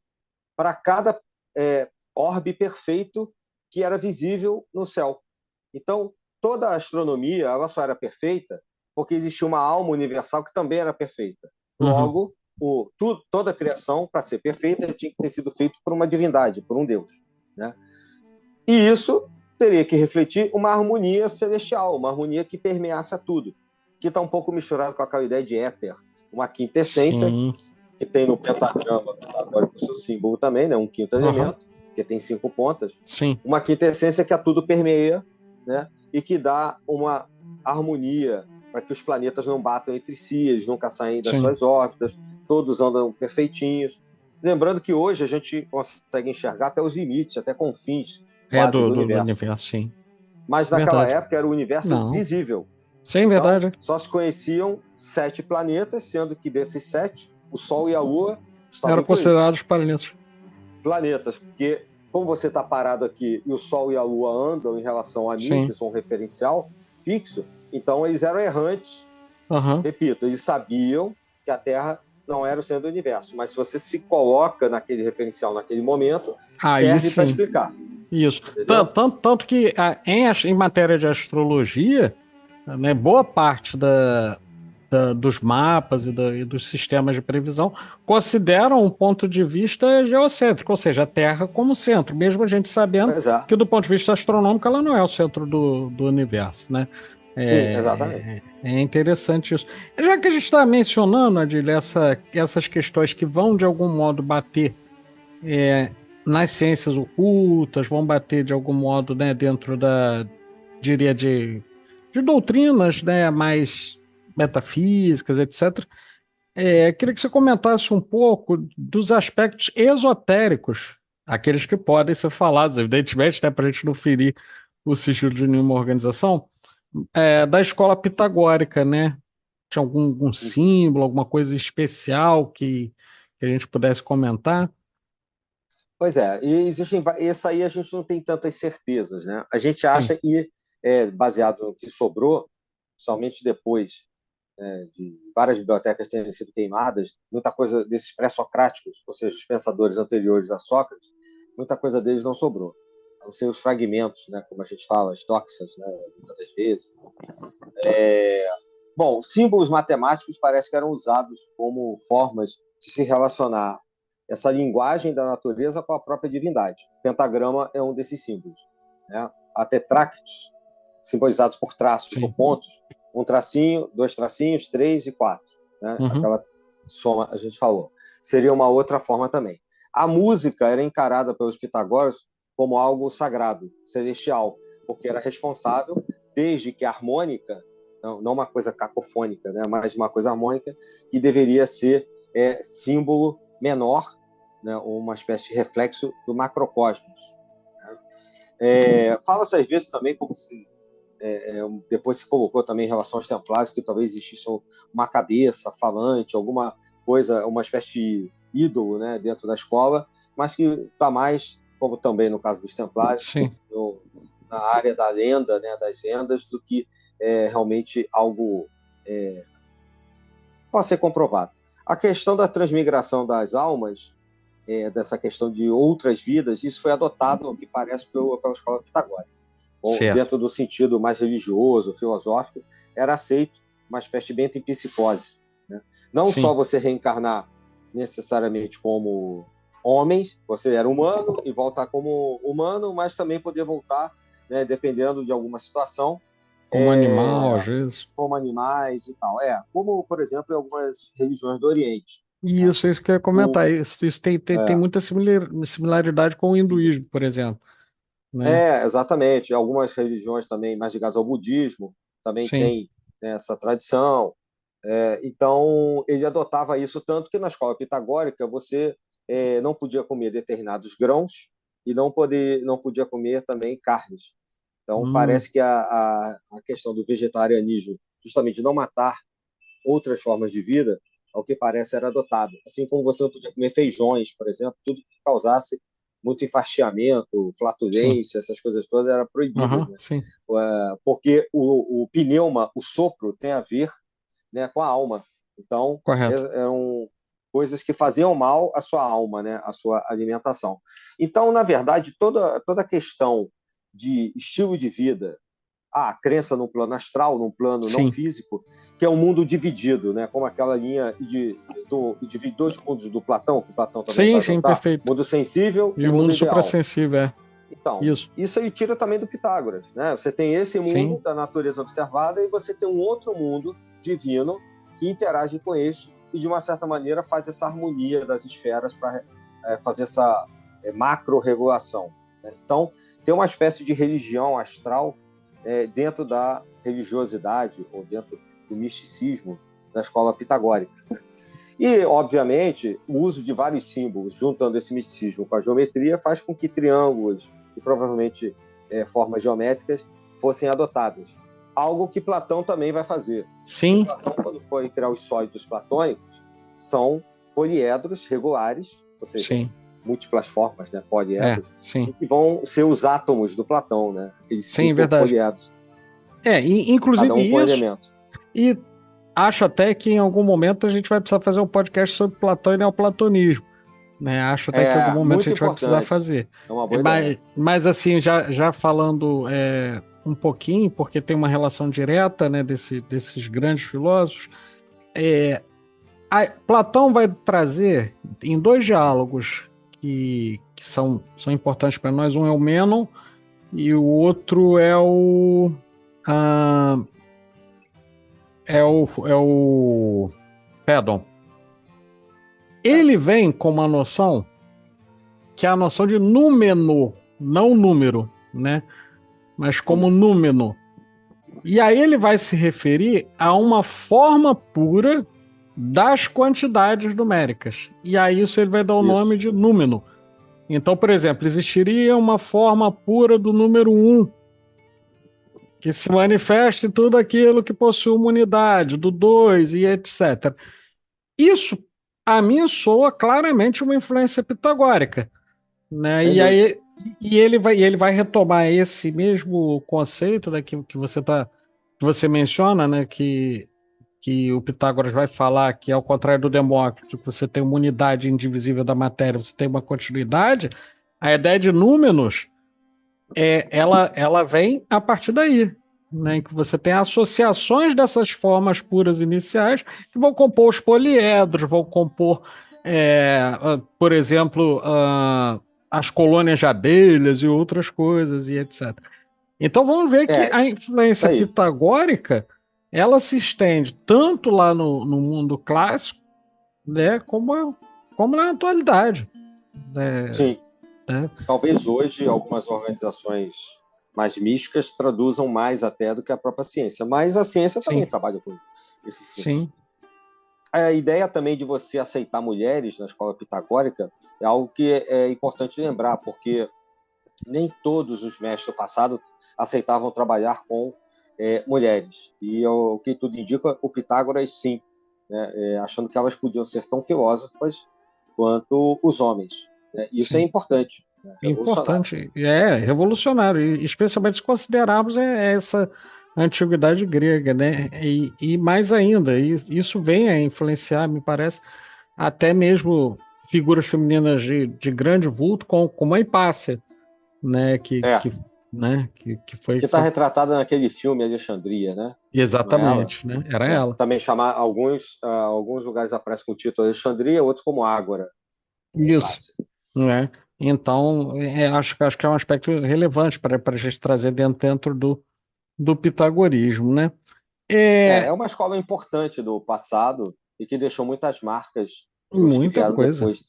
para cada orbe perfeito que era visível no céu. Então, toda a astronomia ela só era perfeita porque existia uma alma universal que também era perfeita. Logo, toda a criação, para ser perfeita, tinha que ter sido feita por uma divindade, por um Deus. Né? E isso teria que refletir uma harmonia celestial, uma harmonia que permeasse a tudo. que está um pouco misturado com aquela ideia de éter, uma quinta essência, Sim. que tem no pentagrama pitagórico o seu símbolo também, né? Um quinto elemento, que tem 5 pontas. Sim. Uma quinta essência que a tudo permeia, né? E que dá uma harmonia para que os planetas não batam entre si, eles nunca saem das suas órbitas, todos andam perfeitinhos. Lembrando que hoje a gente consegue enxergar até os limites, até confins quase do universo. Sim. Mas naquela época era o universo visível. Sim, verdade. Então, só se conheciam 7 planetas, sendo que desses 7, o Sol e a Lua eram considerados planetas, porque como você está parado aqui e o Sol e a Lua andam em relação a mim, que sou um referencial fixo, então eles eram errantes. Repito, eles sabiam que a Terra não era o centro do universo, mas se você se coloca naquele referencial naquele momento, serve para explicar. Isso. Tanto que em matéria de astrologia, né, boa parte dos mapas e dos sistemas de previsão consideram um ponto de vista geocêntrico, ou seja, a Terra como centro, mesmo a gente sabendo que do ponto de vista astronômico ela não é o centro do universo, né? Sim, exatamente. É interessante isso. Já que a gente está mencionando, Adílio, essas questões que vão de algum modo bater nas ciências ocultas, vão bater de algum modo, né, dentro diria, de doutrinas, né, mais metafísicas, etc. Queria que você comentasse um pouco dos aspectos esotéricos, aqueles que podem ser falados, evidentemente, né, para a gente não ferir o sigilo de nenhuma organização, da escola pitagórica, né? Tinha algum símbolo, alguma coisa especial que a gente pudesse comentar? Pois é, e existem, isso aí a gente não tem tantas certezas, né? A gente acha que, baseado no que sobrou, somente depois de várias bibliotecas terem sido queimadas, muita coisa desses pré-socráticos, ou seja, os pensadores anteriores a Sócrates, muita coisa deles não sobrou. A não ser os fragmentos, né, como a gente fala, as toxas, né, muitas das vezes. Bom, símbolos matemáticos parece que eram usados como formas de se relacionar essa linguagem da natureza com a própria divindade. O pentagrama é um desses símbolos, né? A tetractes, simbolizados por traços ou pontos, um tracinho, 2 tracinhos, 3 e 4. Né? Aquela soma a gente falou. Seria uma outra forma também. A música era encarada pelos pitagóricos como algo sagrado, celestial, porque era responsável, desde que a harmônica, não uma coisa cacofônica, né? Mas uma coisa harmônica, que deveria ser símbolo menor, né? Uma espécie de reflexo do macrocosmos. Né? Fala-se às vezes também como se depois se colocou também em relação aos templários que talvez existisse uma cabeça falante, alguma coisa, uma espécie de ídolo, né, dentro da escola, mas que está mais, como também no caso dos templários, na área da lenda, né, das lendas, do que realmente algo pode ser comprovado. A questão da transmigração das almas, dessa questão de outras vidas, isso foi adotado, me parece, pela escola pitagórica. Dentro do sentido mais religioso, filosófico, era aceito uma espécie de metempsicose. Né? Não só você reencarnar necessariamente como homem, você era humano e voltar como humano, mas também poder voltar, né, dependendo de alguma situação. Como animal, às vezes. Como animais e tal. Como, por exemplo, em algumas religiões do Oriente. Isso que eu ia comentar. Isso tem muita similaridade com o hinduísmo, por exemplo. Né? Exatamente. Algumas religiões também mais ligadas ao budismo também têm, né, essa tradição. Então, ele adotava isso tanto que na escola pitagórica você não podia comer determinados grãos e não podia comer também carnes. Então, parece que a questão do vegetarianismo, justamente de não matar outras formas de vida, ao que parece era adotado. Assim como você não podia comer feijões, por exemplo, tudo que causasse muito enfastiamento, flatulência, essas coisas todas eram proibidas. Né? Porque o pneuma, o sopro, tem a ver, né, com a alma. Então, eram coisas que faziam mal à sua alma, né, à sua alimentação. Então, na verdade, toda a questão de estilo de vida, a crença no plano astral, num plano não físico, que é um mundo dividido, né, como aquela linha de 2 mundos do Platão, que o Platão também vai adotar, perfeito. Mundo sensível e o mundo suprassensível. Então, isso aí tira também do Pitágoras, né? Você tem esse mundo da natureza observada e você tem um outro mundo divino que interage com este e, de uma certa maneira, faz essa harmonia das esferas para fazer essa macro-regulação. Né? Então, tem uma espécie de religião astral dentro da religiosidade ou dentro do misticismo da escola pitagórica. E, obviamente, o uso de vários símbolos, juntando esse misticismo com a geometria, faz com que triângulos e provavelmente formas geométricas fossem adotadas. Algo que Platão também vai fazer. Sim. Platão, quando foi criar os sólidos platônicos, são poliedros regulares, ou seja, sim, múltiplas formas, né, poliedros, que vão ser os átomos do Platão, né? Aqueles sim, verdade. Poliedros. Inclusive cada um com isso. Elemento. E acho até que em algum momento a gente vai precisar fazer um podcast sobre Platão e neoplatonismo. Né? Acho até que em algum momento a gente vai precisar fazer. É uma boa ideia. Mas assim, já falando um pouquinho, porque tem uma relação direta, né, desses grandes filósofos, Platão vai trazer em 2 diálogos que são importantes para nós. Um é o Mênon e o outro é o Fédon. Ele vem com uma noção que é a noção de númeno, não número, né? Mas como númeno. E aí ele vai se referir a uma forma pura das quantidades numéricas. E a isso ele vai dar o nome de númeno. Então, por exemplo, existiria uma forma pura do número 1, que se manifesta em tudo aquilo que possui uma unidade, do 2 e etc. Isso, a mim, soa claramente uma influência pitagórica. Né? E aí ele vai retomar esse mesmo conceito, né, que você menciona, né, que o Pitágoras vai falar que, ao contrário do Demócrito, que você tem uma unidade indivisível da matéria, você tem uma continuidade. A ideia de números ela vem a partir daí, né, em que você tem associações dessas formas puras iniciais que vão compor os poliedros, vão compor, por exemplo, as colônias de abelhas e outras coisas, e etc. Então vamos ver que a influência pitagórica ela se estende tanto lá no mundo clássico, né, como na atualidade. Sim. Talvez hoje algumas organizações mais místicas traduzam mais até do que a própria ciência, mas a ciência também trabalha com esses símbolos. Sim. A ideia também de você aceitar mulheres na escola pitagórica é algo que é importante lembrar, porque nem todos os mestres do passado aceitavam trabalhar com mulheres. E o que tudo indica, o Pitágoras sim, né, achando que elas podiam ser tão filósofas quanto os homens. Né? Isso é importante. Importante, revolucionário, e especialmente se considerarmos essa antiguidade grega, né? E mais ainda, isso vem a influenciar, me parece, até mesmo figuras femininas de grande vulto, como a Hipácia, né? Que está retratada naquele filme Alexandria, né? Exatamente, né? Era ela. Também chamar alguns lugares aparecem com o título Alexandria, outros como Ágora. Isso, né? Então, acho que é um aspecto relevante para a gente trazer dentro do pitagorismo, né? É uma escola importante do passado e que deixou muitas marcas nos que vieram depois.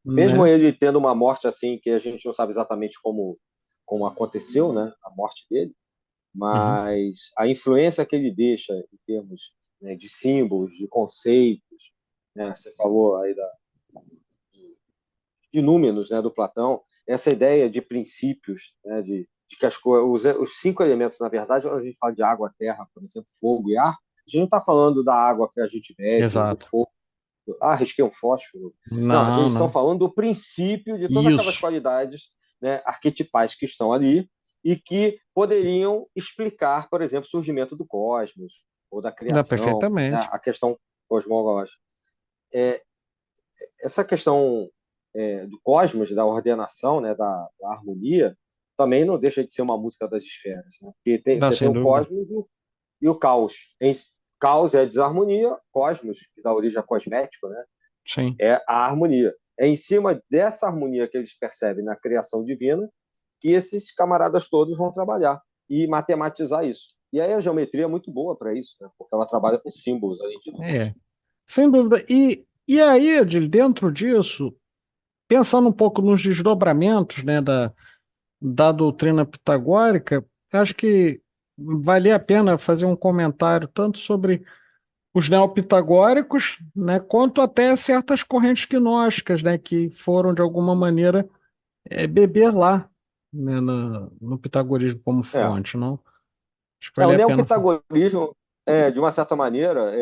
Mesmo ele tendo uma morte assim, que a gente não sabe exatamente como aconteceu, né? A morte dele, mas a influência que ele deixa em termos, né, de símbolos, de conceitos, né? Você falou aí de números, né, do Platão, essa ideia de princípios, né, de que os 5 elementos, na verdade, quando a gente fala de água, terra, por exemplo, fogo e ar, a gente não está falando da água que a gente bebe, do fogo, risquei um fósforo. Não, a gente está falando do princípio de todas aquelas qualidades, né, arquetipais que estão ali e que poderiam explicar, por exemplo, o surgimento do cosmos ou da criação, perfeitamente. Né, a questão cosmológica. Essa questão do cosmos, da ordenação, né, da harmonia, também não deixa de ser uma música das esferas, né? Porque você tem o cosmos e o caos. Caos é a desarmonia, cosmos, que dá origem a cosmético, né? Sim. É a harmonia. É em cima dessa harmonia que eles percebem na criação divina que esses camaradas todos vão trabalhar e matematizar isso. E aí a geometria é muito boa para isso, né? Porque ela trabalha com símbolos, além de números. É, sem dúvida. E aí, Edil, dentro disso, pensando um pouco nos desdobramentos, né, da doutrina pitagórica, acho que valia a pena fazer um comentário tanto sobre os neopitagóricos, né, quanto até certas correntes gnósticas, né, que foram, de alguma maneira, beber lá, né, no pitagorismo como É. fonte, não? Acho que O valia a pena. neopitagorismo, de uma certa maneira,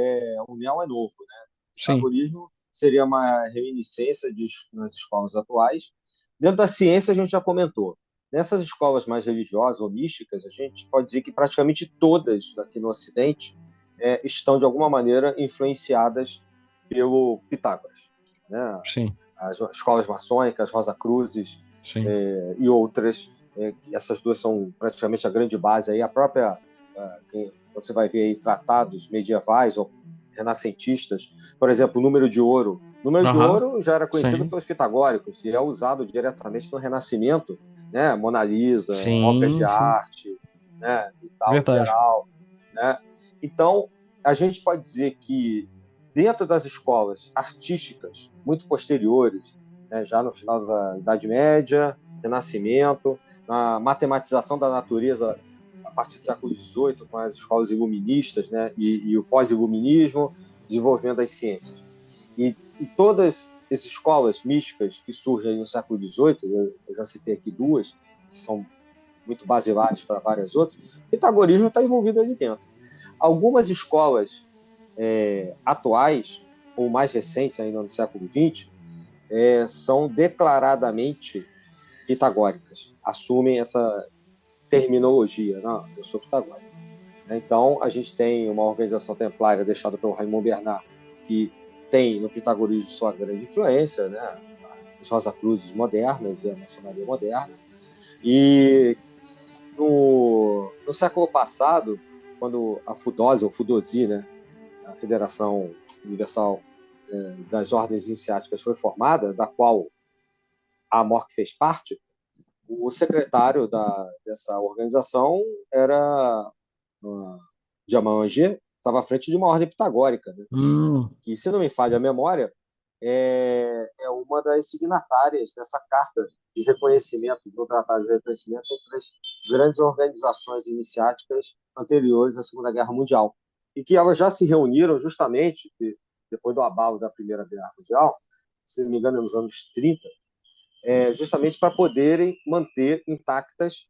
o neo é novo, né? O Sim, pitagorismo seria uma reminiscência nas escolas atuais. Dentro da ciência, a gente já comentou. Nessas escolas mais religiosas ou místicas, a gente pode dizer que praticamente todas aqui no Ocidente estão, de alguma maneira, influenciadas pelo Pitágoras, né? sim, As escolas maçônicas, Rosa-Cruzes sim. e outras. Essas duas são praticamente a grande base. Aí a própria, quando você vai ver aí tratados medievais ou renascentistas, por exemplo, o número de ouro. O número de Aham, ouro já era conhecido sim, pelos pitagóricos e é usado diretamente no Renascimento, né? Mona Lisa, obras de sim, sim, arte, né? E tal, em verdade. geral, né? Então, a gente pode dizer que dentro das escolas artísticas muito posteriores, né, já no final da Idade Média, Renascimento, na matematização da natureza a partir do século XVIII, com as escolas iluministas, né, e o pós-iluminismo, desenvolvimento das ciências. E todas as escolas místicas que surgem no século XVIII, eu já citei aqui duas, que são muito basilares para várias outras, o pitagorismo está envolvido ali dentro. Algumas escolas atuais, ou mais recentes, ainda no século XX, são declaradamente pitagóricas, assumem essa terminologia. Não, eu sou pitagórico. Então, a gente tem uma organização templária deixada pelo Raymond Bernard, que tem no pitagorismo sua grande influência, né? As Rosa-Cruzes modernas e a maçonaria moderna. E no século passado, quando a FUDOSI, ou FUDOSI, né, a Federação Universal das Ordens Iniciáticas foi formada, da qual a AMORC fez parte, o secretário dessa organização era Diamant, estava à frente de uma ordem pitagórica, né? Hum, Que, se não me falha a memória, é uma das signatárias dessa carta de reconhecimento, de um tratado de reconhecimento entre as grandes organizações iniciáticas anteriores à Segunda Guerra Mundial. E que elas já se reuniram justamente depois do abalo da Primeira Guerra Mundial, se não me engano, nos anos 30, justamente para poderem manter intactas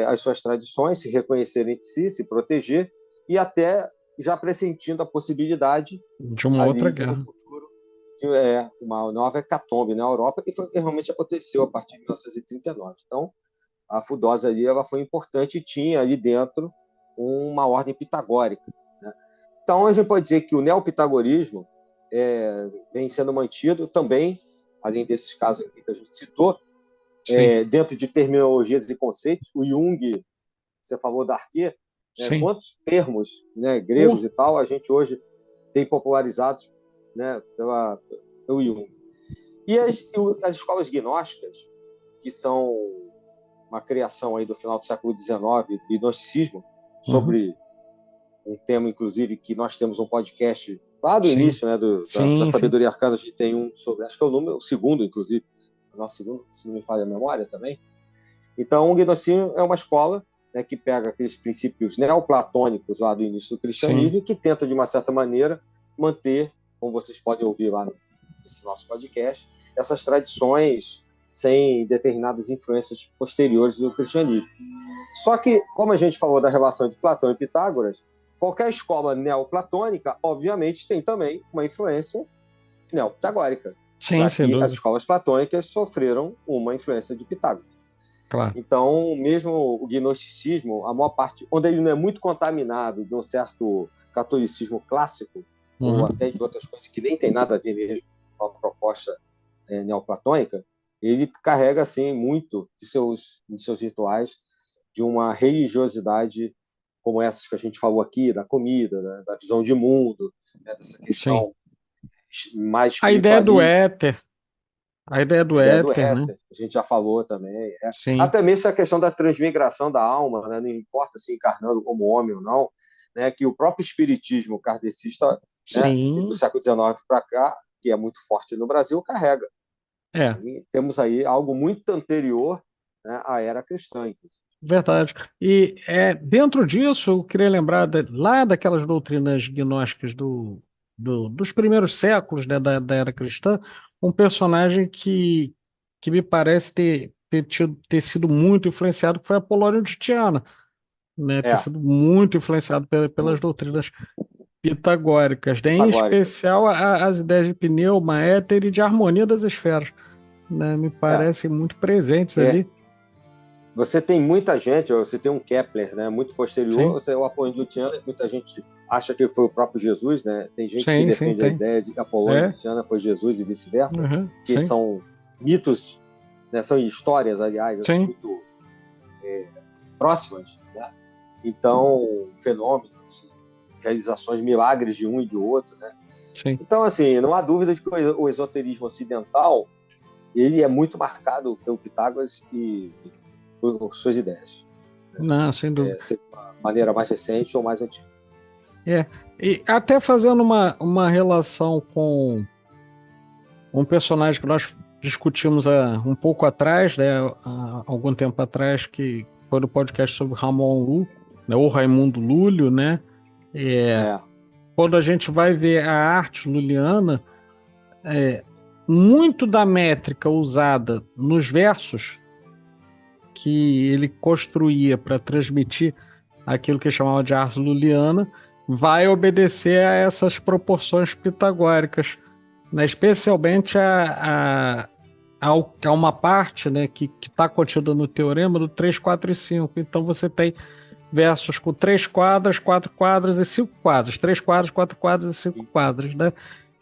as suas tradições, se reconhecerem entre si, se proteger e até já pressentindo a possibilidade de uma outra ali de no guerra. futuro de uma nova hecatombe na Europa, e foi o que realmente aconteceu a partir de 1939. Então, a FUDOSA ali ela foi importante e tinha ali dentro uma ordem pitagórica, né? Então, a gente pode dizer que o neopitagorismo vem sendo mantido também, além desses casos aqui que a gente citou, Sim, dentro de terminologias e conceitos. O Jung, você falou da arquê, né? sim. Quantos termos, né, Uh, gregos e tal a gente hoje tem popularizados, né, pelo Jung. E as escolas gnósticas, que são uma criação aí do final do século XIX, do gnosticismo, uhum, sobre um tema, inclusive, que nós temos um podcast lá do sim, início, né, da sim, sim. Sabedoria Arcana, a gente tem um sobre, acho que é o segundo, inclusive, o nosso segundo, se não me falha a memória também. Então, o gnosticismo é uma escola, né, que pega aqueles princípios neoplatônicos lá do início do Sim. cristianismo e que tenta, de uma certa maneira, manter, como vocês podem ouvir lá nesse nosso podcast, essas tradições sem determinadas influências posteriores do cristianismo. Só que, como a gente falou da relação entre Platão e Pitágoras, qualquer escola neoplatônica, obviamente, tem também uma influência neopitagórica, Sim, já sem que as dúvida. escolas platônicas sofreram uma influência de Pitágoras. Claro. Então, mesmo o gnosticismo, a maior parte, onde ele não é muito contaminado de um certo catolicismo clássico, ou Uhum. até de outras coisas que nem tem nada a ver mesmo com a proposta neoplatônica, ele carrega assim muito de seus rituais de uma religiosidade como essas que a gente falou aqui, da comida, né, da visão de mundo, né, dessa Sim. questão mais A ideia do espiritualista. éter. A ideia A do ideia do éter, né? éter, a gente já falou também. Sim, Até mesmo a questão da transmigração da alma, né? Não importa se encarnando como homem ou não, né? Que o próprio espiritismo kardecista, né? Do sim, século XIX para cá, que é muito forte no Brasil, carrega. é, E temos aí algo muito anterior, né, à era cristã, inclusive. verdade. E dentro disso, eu queria lembrar lá daquelas doutrinas gnósticas dos primeiros séculos, né, da era cristã, um personagem que me parece ter sido muito influenciado, que foi Apolônio de Tiana, né, ter É, sido muito influenciado pelas muito doutrinas pitagóricas, né, em pitagórica. especial as ideias de pneuma, éter e de harmonia das esferas, né, me É, parecem muito presentes é, ali. você tem muita gente, você tem um Kepler, né, muito posterior, Sim, você o Apolônio de Tiana, muita gente acha que foi o próprio Jesus, né? Tem gente que sim, defende a tem. ideia de que Apolônio É, de Tiana foi Jesus e vice-versa, uhum, que sim, são mitos, né, são histórias, aliás, assim, sim, muito próximas, né? Então, fenômenos, realizações, milagres de um e de outro, né? sim. Então, assim, não há dúvida de que o esoterismo ocidental ele é muito marcado pelo Pitágoras e por suas ideias, Não, sem dúvida. seja de uma maneira mais recente ou mais antiga. É, e até fazendo uma relação com um personagem que nós discutimos há um pouco atrás, né, há algum tempo atrás, que foi no podcast sobre Ramon Lu, né, ou Raimundo Lúlio, né? É, É, quando a gente vai ver a arte luliana, muito da métrica usada nos versos que ele construía para transmitir aquilo que chamava de arte luliana vai obedecer a essas proporções pitagóricas, né? Especialmente a uma parte, né, que está contida no teorema do 3, 4 e 5. Então você tem versos com 3 quadras, 4 quadras e 5 quadras, 3 quadras, 4 quadras e 5 quadras, né?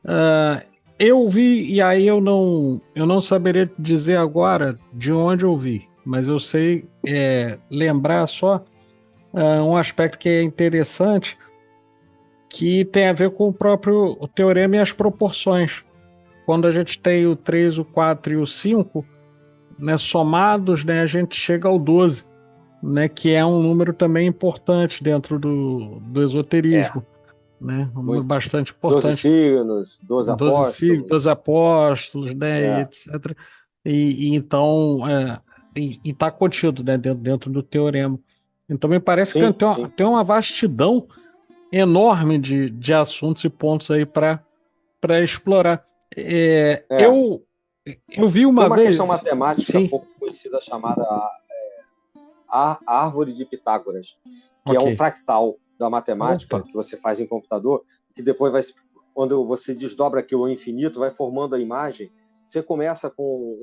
Uh, eu vi, e aí eu não saberia dizer agora de onde eu vi, mas eu sei lembrar só um aspecto que é interessante, que tem a ver com o teorema e as proporções. Quando a gente tem o 3, o 4 e o 5, né, somados, né, a gente chega ao 12, né, que é um número também importante dentro do é, esoterismo, né, um número muito. bastante 12 importante. signos, 12 12 signos, apóstolos. 12 apóstolos, né, e É, etc. E então, está contido, né, dentro do teorema. Então, me parece que sim, sim. tem uma vastidão enorme de assuntos e pontos aí para explorar. É, É. eu vi Tem uma uma questão vez, matemática sim, pouco conhecida chamada a árvore de Pitágoras, que é ok. um fractal da Opa, matemática que você faz em computador, que depois vai, quando você desdobra aquilo ao infinito, vai formando a imagem. Você começa com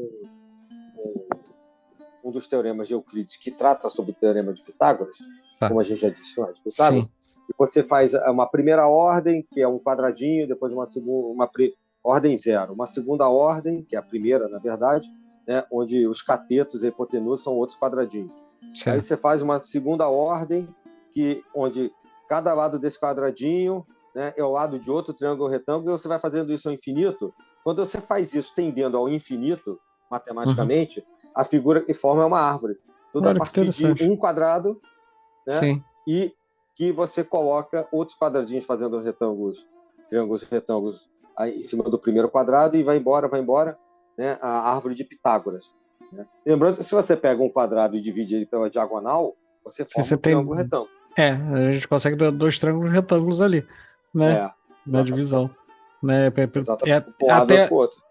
um dos teoremas de Euclides que trata sobre o teorema de Pitágoras, tá, como a gente já disse, não é de Pitágoras, sim, e você faz uma primeira ordem, que é um quadradinho, depois uma segunda, ordem zero, uma segunda ordem, que é a primeira, na verdade, né, onde os catetos e a hipotenusa são outros quadradinhos. Aí certo. você faz uma segunda ordem, onde cada lado desse quadradinho, né, é o lado de outro triângulo retângulo, e você vai fazendo isso ao infinito. Quando você faz isso tendendo ao infinito, Uhum. matematicamente, a figura que forma é uma árvore. Tudo a Olha que partir de interessante. um quadrado, né, Sim, e que você coloca outros quadradinhos fazendo retângulos, triângulos retângulos aí em cima do primeiro quadrado e vai embora, né, a árvore de Pitágoras. Né? Lembrando que se você pega um quadrado e divide ele pela diagonal, você se forma você um triângulo tem. retângulo. A gente consegue dois triângulos retângulos ali, né? É, Na exatamente. divisão. Né? Exatamente. Um para um lado, outro Até para o outro.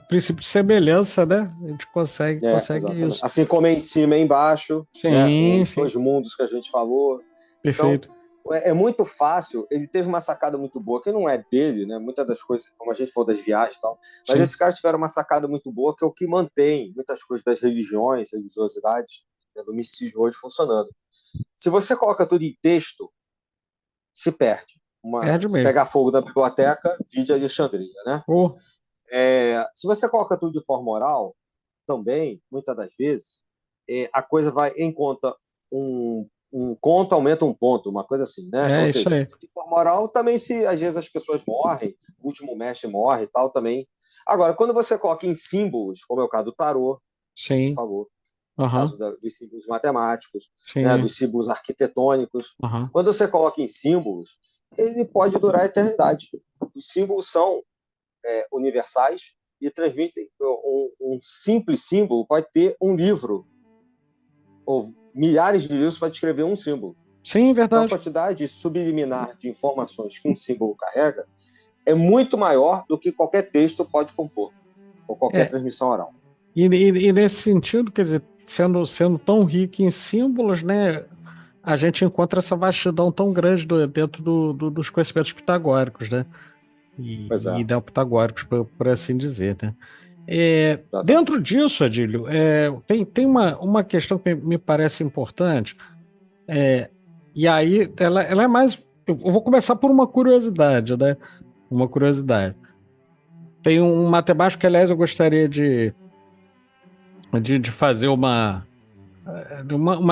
princípio de semelhança, né? A gente consegue Exatamente. isso. Assim como é em cima e embaixo, né, Sim, os sim, dois mundos que a gente falou. Então, perfeito. é muito fácil. Ele teve uma sacada muito boa, que não é dele, né? Muitas das coisas, como a gente falou das viagens e tal, mas Sim. esses caras tiveram uma sacada muito boa, que é o que mantém muitas coisas das religiões, religiosidades, né, do misticismo hoje funcionando. Se você coloca tudo em texto, se perde. Perde Se mesmo. pegar fogo da biblioteca, vide Alexandria, né? Oh, Se você coloca tudo de forma oral, também, muitas das vezes, a coisa vai em conta um conto aumenta um ponto, uma coisa assim, né? Ou é isso seja, aí. de forma oral, também se às vezes as pessoas morrem, o último mestre morre e tal, também. Agora, quando você coloca em símbolos, como é o caso do tarô, que você Sim. falou, no Aham. caso dos símbolos matemáticos, né, Sim. dos símbolos arquitetônicos, Aham. quando você coloca em símbolos, ele pode durar a eternidade. Os símbolos são universais e transmitem. Um simples símbolo pode ter um livro, ou milhares de livros para descrever um símbolo. Sim, Então, a verdade. quantidade subliminar de informações que um símbolo carrega é muito maior do que qualquer texto pode compor, ou qualquer É. transmissão oral. E nesse sentido, quer dizer, sendo tão rico em símbolos, né, a gente encontra essa vastidão tão grande dentro dos conhecimentos pitagóricos, né? Pois E é, neopitagóricos, por assim dizer, né? Dentro exatamente. disso, Adílio, tem uma questão que me parece importante, e aí ela é mais. Eu vou começar por uma curiosidade, né? Uma curiosidade. Tem um matemático que, aliás, eu gostaria de fazer uma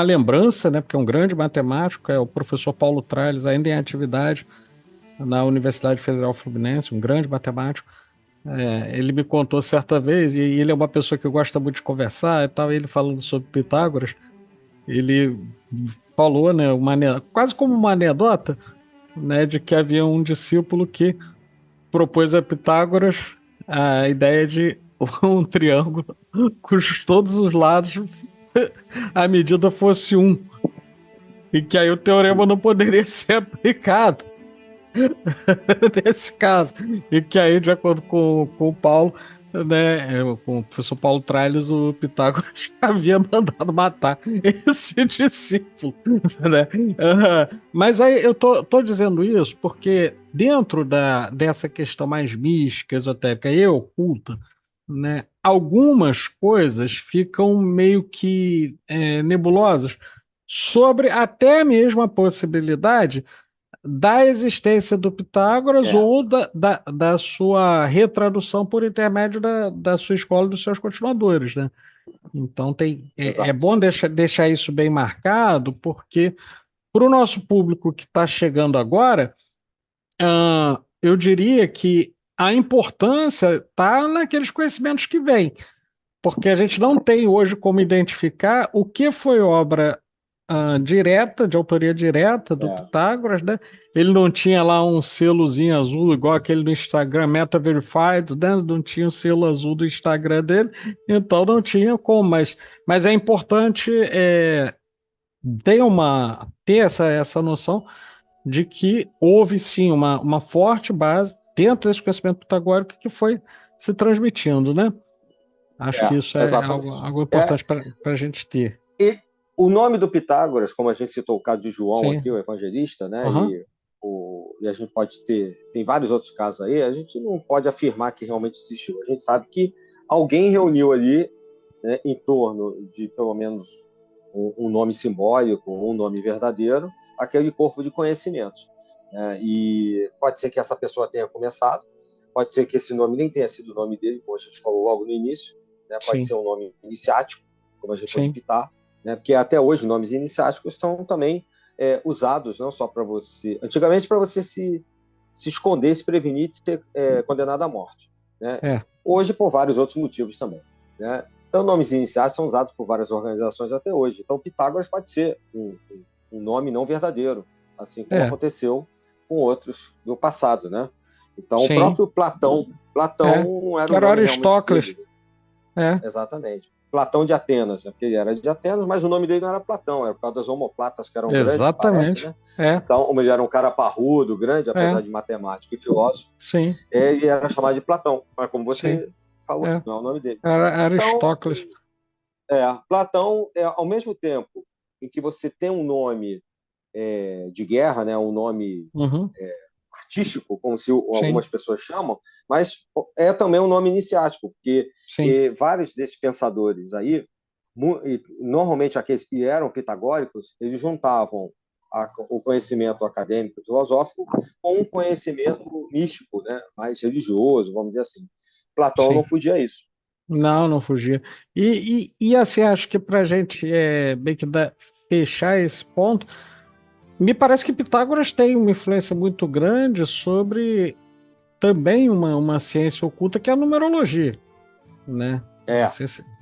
lembrança, né? Porque é um grande matemático, é o professor Paulo Trales, ainda em atividade na Universidade Federal Fluminense, um grande matemático. Ele me contou certa vez, e ele é uma pessoa que gosta muito de conversar e tal, ele falando sobre Pitágoras, ele falou, né, quase como uma anedota, né, de que havia um discípulo que propôs a Pitágoras a ideia de um triângulo cujos todos os lados a medida fosse 1, e que aí o teorema não poderia ser aplicado nesse caso. E que aí, de acordo com o Paulo, né, com o professor Paulo Trales, o Pitágoras já havia mandado matar esse discípulo, né? Mas aí eu tô dizendo isso porque dentro dessa questão mais mística, esotérica e oculta, né, algumas coisas ficam meio que nebulosas sobre até mesmo a possibilidade da existência do Pitágoras É, ou da sua retradução por intermédio da sua escola e dos seus continuadores, né? Então é exato. bom deixar isso bem marcado, porque para o nosso público que está chegando agora, eu diria que a importância está naqueles conhecimentos que vêm, porque a gente não tem hoje como identificar o que foi obra direta, de autoria direta do É, Pitágoras, né? Ele não tinha lá um selozinho azul, igual aquele do Instagram, Meta Verified, né? Não tinha o selo azul do Instagram dele, então não tinha como, mas é importante ter essa noção de que houve sim uma forte base dentro desse conhecimento pitagórico que foi se transmitindo, né? Acho que isso é exatamente. algo importante para a gente ter. E o nome do Pitágoras, como a gente citou o caso de João aqui, Sim. o evangelista, né? Aham. E a gente pode tem vários outros casos aí, a gente não pode afirmar que realmente existiu. A gente sabe que alguém reuniu ali, né, em torno de pelo menos um nome simbólico, um nome verdadeiro, aquele corpo de conhecimentos. Né? E pode ser que essa pessoa tenha começado, pode ser que esse nome nem tenha sido o nome dele, como a gente falou logo no início, né? Pode Sim. ser um nome iniciático, como a gente pode Sim. pitar, né? Porque até hoje nomes iniciáticos estão também usados não só para você, antigamente para você se esconder, se prevenir de ser condenado à morte, né? É. Hoje por vários outros motivos também, né? Então nomes iniciais são usados por várias organizações até hoje. Então Pitágoras pode ser um nome não verdadeiro, assim como É. aconteceu com outros do passado, né? Então o Sim. próprio Platão não era Que o era nome realmente Aristócles. dele, É. exatamente. Platão de Atenas, né? Porque ele era de Atenas, mas o nome dele não era Platão, era por causa das omoplatas que eram grandes, parece, Exatamente. né? É. Então, como ele era um cara parrudo, grande, É. apesar de matemático e filósofo, Sim. ele era chamado de Platão, mas como Sim. você falou, É. não é o nome dele. Era Então, Aristócles. Platão, ao mesmo tempo em que você tem um nome de guerra, né, um nome Uhum. artístico, como se Sim. algumas pessoas chamam, mas é também um nome iniciático, porque Sim. vários desses pensadores aí, normalmente aqueles que eram pitagóricos, eles juntavam o conhecimento acadêmico filosófico com um conhecimento místico, né, mais religioso, vamos dizer assim. Platão não Sim. fugia a isso. Não fugia. E assim, acho que para a gente meio que fechar esse ponto, me parece que Pitágoras tem uma influência muito grande sobre também uma ciência oculta que é a numerologia, né?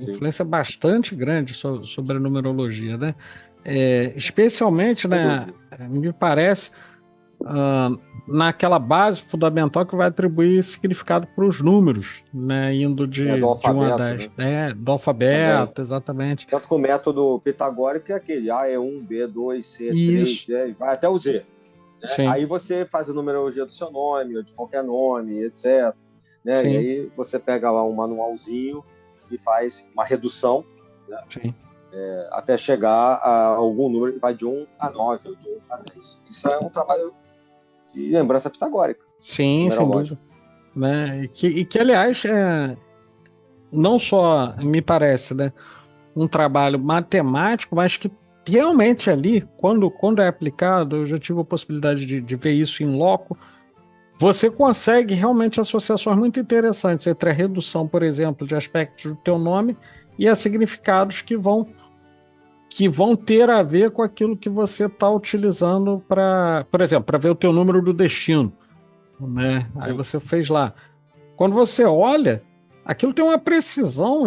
Influência bastante grande sobre a numerologia, né? Especialmente, né, me parece, naquela base fundamental que vai atribuir significado para os números, né? Indo de 1 a 10. Né? Do alfabeto, também. Exatamente. Tanto que o método pitagórico é aquele A é 1, B é 2, C é 3, vai até o Z. Né? Aí você faz a numerologia do seu nome, ou de qualquer nome, etc. Né? E aí você pega lá um manualzinho e faz uma redução, né? Até chegar a algum número, vai de 1 a 9, ou de 1 a 10. Isso é um trabalho de lembrança pitagórica. Sim, sem dúvida. Né? E que, aliás, não só, me parece, né, um trabalho matemático, mas que realmente ali, quando é aplicado, eu já tive a possibilidade de ver isso em loco, você consegue realmente associações muito interessantes entre a redução, por exemplo, de aspectos do teu nome e a significados que vão ter a ver com aquilo que você está utilizando para, por exemplo, para ver o teu número do destino, né? Aí você fez lá. Quando você olha, aquilo tem uma precisão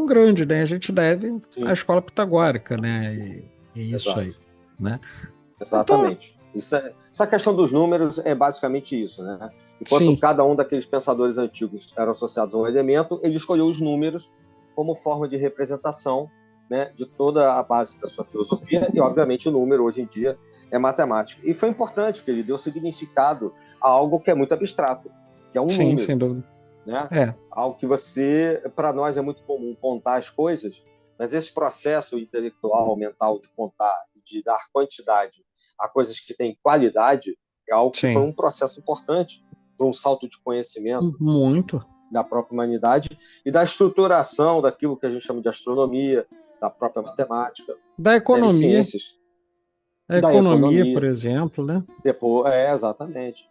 grande, né? A gente deve à escola pitagórica, né? E isso aí, né? Exatamente. Então, essa questão dos números é basicamente isso, né? Enquanto cada um daqueles pensadores antigos eram associados a um elemento, ele escolheu os números como forma de representação, né, de toda a base da sua filosofia, e obviamente o número hoje em dia é matemático. E foi importante, porque ele deu significado a algo que é muito abstrato, que é um número. Sem dúvida. Né? Algo que para nós é muito comum contar as coisas, mas esse processo intelectual, mental de contar, de dar quantidade a coisas que têm qualidade, é algo que foi um processo importante para um salto de conhecimento muito da própria humanidade e da estruturação daquilo que a gente chama de astronomia, da própria matemática, da economia, ciências, da economia, por exemplo, né? Depois, exatamente.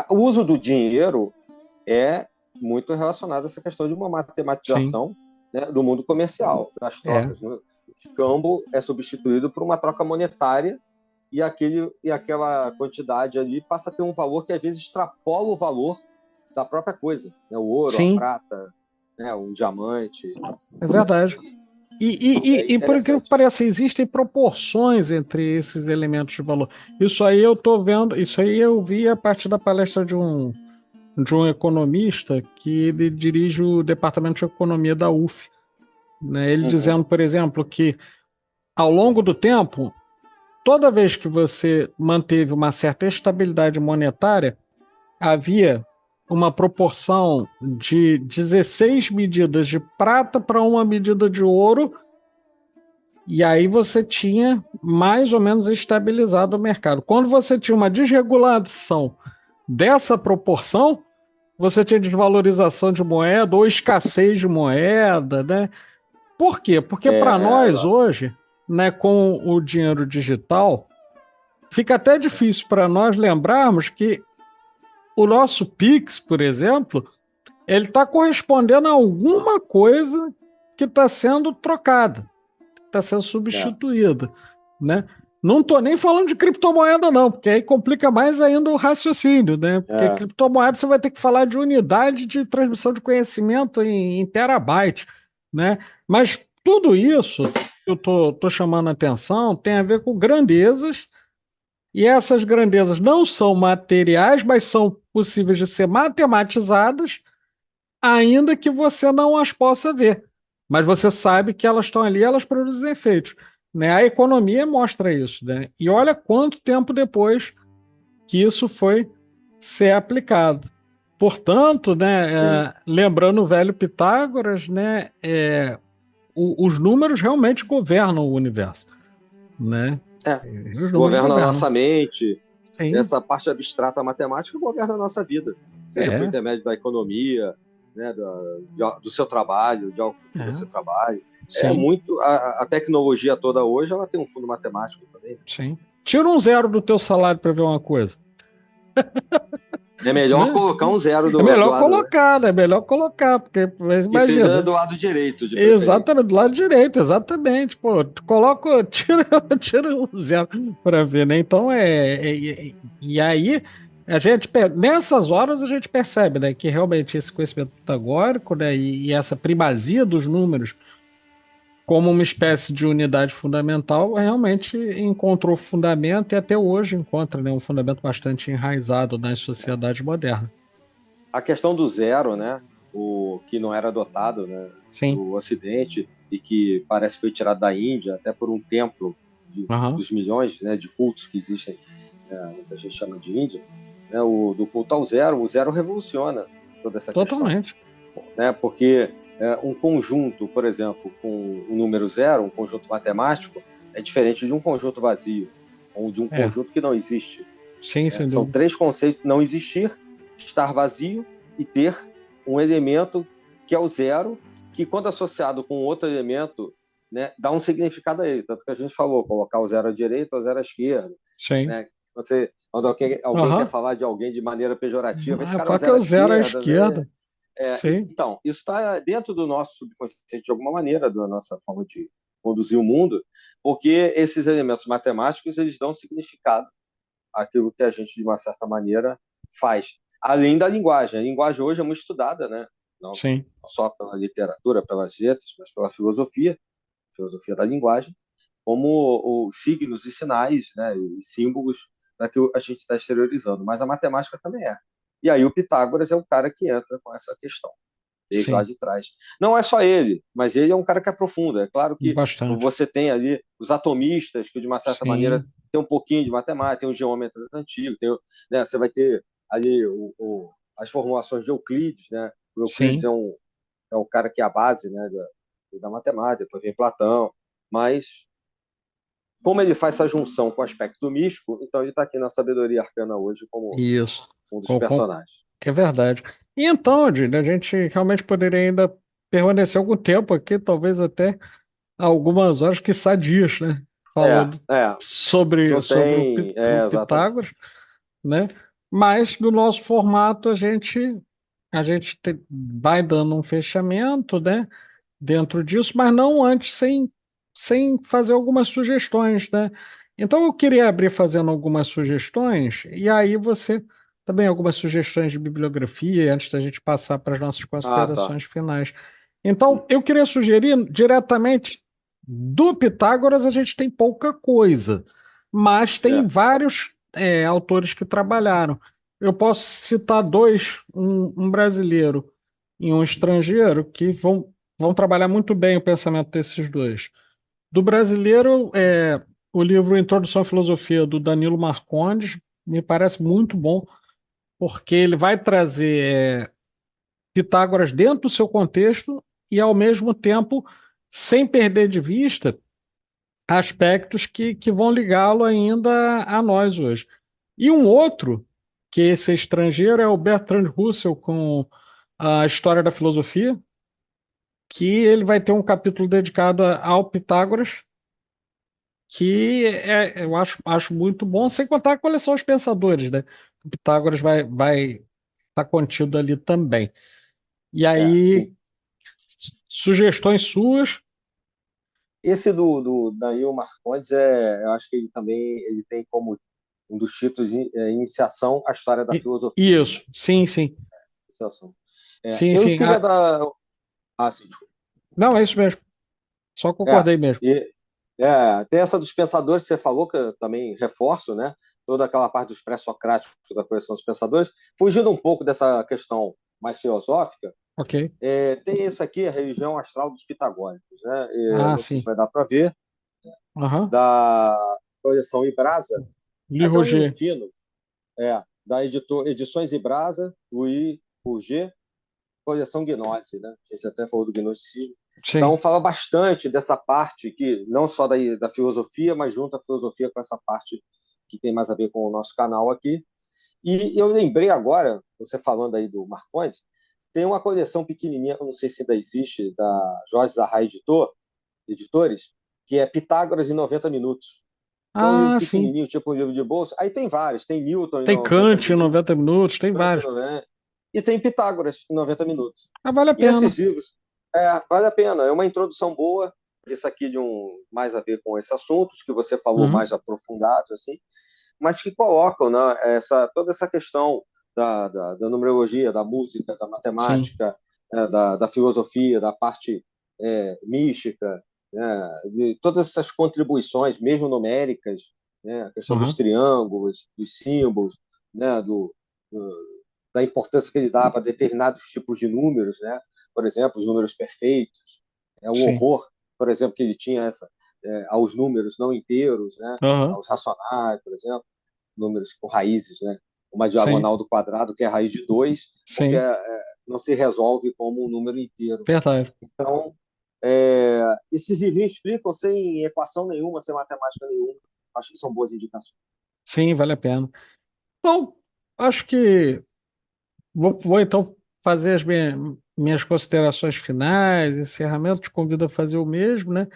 O uso do dinheiro é muito relacionado a essa questão de uma matematização, né, do mundo comercial, das trocas. Né? O câmbio é substituído por uma troca monetária e aquela quantidade ali passa a ter um valor que às vezes extrapola o valor da própria coisa, né? O ouro, a prata, né? O diamante. É verdade. E por incrível que pareça, existem proporções entre esses elementos de valor. Isso aí eu estou vendo, isso aí eu vi a partir da palestra de um economista que ele dirige o departamento de economia da UF. Né? Ele dizendo, por exemplo, que ao longo do tempo, toda vez que você manteve uma certa estabilidade monetária, havia uma proporção de 16 medidas de prata para uma medida de ouro, e aí você tinha mais ou menos estabilizado o mercado. Quando você tinha uma desregulação dessa proporção, você tinha desvalorização de moeda ou escassez de moeda, né? Por quê? Porque para nós hoje, né, com o dinheiro digital, fica até difícil para nós lembrarmos que o nosso Pix, por exemplo, ele está correspondendo a alguma coisa que está sendo trocada, está sendo substituída, né? Não estou nem falando de criptomoeda, não, porque aí complica mais ainda o raciocínio, né? Porque criptomoeda você vai ter que falar de unidade de transmissão de conhecimento em terabyte, né? Mas tudo isso que eu estou chamando a atenção tem a ver com grandezas, e essas grandezas não são materiais, mas são possíveis de ser matematizadas, ainda que você não as possa ver. Mas você sabe que elas estão ali, elas produzem efeitos. Né? A economia mostra isso. Né? E olha quanto tempo depois que isso foi ser aplicado. Portanto, né, lembrando o velho Pitágoras, né, os números realmente governam o universo. Né? Governa a nossa mente. Essa parte abstrata matemática governa a nossa vida. Seja por intermédio da economia, né, do seu trabalho, de algo que você trabalha. Muito. A tecnologia toda hoje ela tem um fundo matemático também. Sim. Tira um zero do teu salário para ver uma coisa. É melhor colocar um zero do melhor lado, colocar, né? É melhor colocar, porque mas imagina. Que seja do lado direito, de exatamente, do lado direito, exatamente. Pô, tira um zero para ver, né? Então e aí Nessas horas a gente percebe, né, que realmente esse conhecimento pitagórico, né, e essa primazia dos números como uma espécie de unidade fundamental realmente encontrou fundamento e até hoje encontra, né, um fundamento bastante enraizado nas sociedades modernas. A questão do zero, né? O que não era adotado, né, Sim. no Ocidente e que parece que foi tirado da Índia, até por um templo Uhum. dos milhões, né, de cultos que existem, que a gente chama de Índia, né, do culto ao zero. O zero revoluciona toda essa questão, Totalmente. né? Porque um conjunto, por exemplo, com o número zero, um conjunto matemático, é diferente de um conjunto vazio ou de um É. conjunto que não existe. Sim, sem São dúvida. três conceitos: não existir, estar vazio e ter um elemento que é o zero, que quando associado com outro elemento, né, dá um significado a ele. Tanto que a gente falou, colocar o zero à direita, o zero à esquerda. Sim. Né? Quando alguém quer Aham. falar de alguém de maneira pejorativa, esse A cara é o faca é zero o à zero à esquerda, né? esquerda. Sim. Então, isso está dentro do nosso subconsciente de alguma maneira, da nossa forma de conduzir o mundo, porque esses elementos matemáticos eles dão significado àquilo que a gente, de uma certa maneira, faz. Além da linguagem. A linguagem hoje é muito estudada, né? Não Sim. só pela literatura, pelas letras, mas pela filosofia da linguagem, como os signos e sinais, né, e símbolos daquilo que a gente está exteriorizando. Mas a matemática também é. E aí o Pitágoras é o cara que entra com essa questão desde lá Sim. de trás. Não é só ele, mas ele é um cara que aprofunda. É claro que Bastante. você tem ali os atomistas, que de uma certa maneira Sim. tem um pouquinho de matemática, tem os geômetras antigos, né, você vai ter ali as formulações de Euclides, né? O Euclides Sim. é o cara que é a base, né, da matemática, depois vem Platão, mas como ele faz essa junção com o aspecto místico, então ele está aqui na Sabedoria Arcana hoje como Isso. um dos Com, com- personagens. É verdade. E então, Dini, a gente realmente poderia ainda permanecer algum tempo aqui, talvez até algumas horas, quiçá dias, né? É, Falando é, sobre, não sobre tem, o exatamente. Pitágoras, né? Mas no nosso formato vai dando um fechamento, né? Dentro disso, mas não antes sem fazer algumas sugestões, né? Então eu queria abrir fazendo algumas sugestões, e aí você também algumas sugestões de bibliografia, antes da gente passar para as nossas Ah, tá. considerações finais. Então, eu queria sugerir diretamente do Pitágoras, a gente tem pouca coisa, mas tem É. vários autores que trabalharam. Eu posso citar dois, um brasileiro e um estrangeiro, que vão trabalhar muito bem o pensamento desses dois. Do brasileiro, o livro Introdução à Filosofia, do Danilo Marcondes, me parece muito bom, porque ele vai trazer Pitágoras dentro do seu contexto e, ao mesmo tempo, sem perder de vista aspectos que vão ligá-lo ainda a nós hoje. E um outro, que esse é estrangeiro, é o Bertrand Russell com a História da Filosofia, que ele vai ter um capítulo dedicado ao Pitágoras, que eu acho muito bom, sem contar quais são os pensadores, né? O Pitágoras vai estar contido ali também. E Sim. aí, sugestões suas? Esse do Daniel Marcondes, eu acho que ele também ele tem como um dos títulos Iniciação à História da Filosofia. Né? Isso, sim, sim. Iniciação. Sim, Eu sim. queria dar. Ah, sim, desculpa. Não, é isso mesmo. Só É, concordei mesmo. e, tem essa dos pensadores que você falou, que eu também reforço, né? Toda aquela parte dos pré-socráticos da coleção dos pensadores, fugindo um pouco dessa questão mais filosófica. Ok. Tem esse aqui, a religião astral dos pitagóricos, né? Ah, Não sei se sim. vai dar para ver, Aham. da coleção Ibrasa. É Li até um livro Roger. fino, da Edições Ibrasa, Louis Rouget, coleção Gnose, né? A gente até falou do gnosticismo. Sim. Então, fala bastante dessa parte que não só da filosofia, mas junta a filosofia com essa parte que tem mais a ver com o nosso canal aqui. E eu lembrei agora, você falando aí do Marcondes, tem uma coleção pequenininha, eu não sei se ainda existe, da Jorge Zarra Editores, que é Pitágoras em 90 minutos, que é um livro Ah, sim. pequenininho, tipo um livro de bolso. Aí tem vários, tem Newton em Tem 90 Kant em minutos, 90 minutos, tem Kant em vários. 90, e tem Pitágoras em 90 minutos. Ah, vale a E esses pena. livros, vale a pena, é uma introdução boa, esse aqui de mais a ver com esses assuntos que você falou Uhum. mais aprofundados, assim, mas que colocam, né, toda essa questão da numerologia, da música, da Sim. matemática, né, da filosofia, da parte mística, né, de todas essas contribuições, mesmo numéricas, né, a questão dos Uhum. triângulos, dos símbolos, né, da importância que ele dava a determinados tipos de números, né, por exemplo, os números perfeitos, o Sim. horror, por exemplo, que ele tinha aos números não inteiros, né, Uhum. aos racionais, por exemplo, números com raízes, né, uma Sim. diagonal do quadrado que é a raiz de 2, porque Sim. não se resolve como um número inteiro. Verdade. Então, esses livrinhos explicam sem equação nenhuma, sem matemática nenhuma. Acho que são boas indicações. Sim, vale a pena. Então, acho que vou então fazer as minhas considerações finais, encerramento. Te convido a fazer o mesmo, né?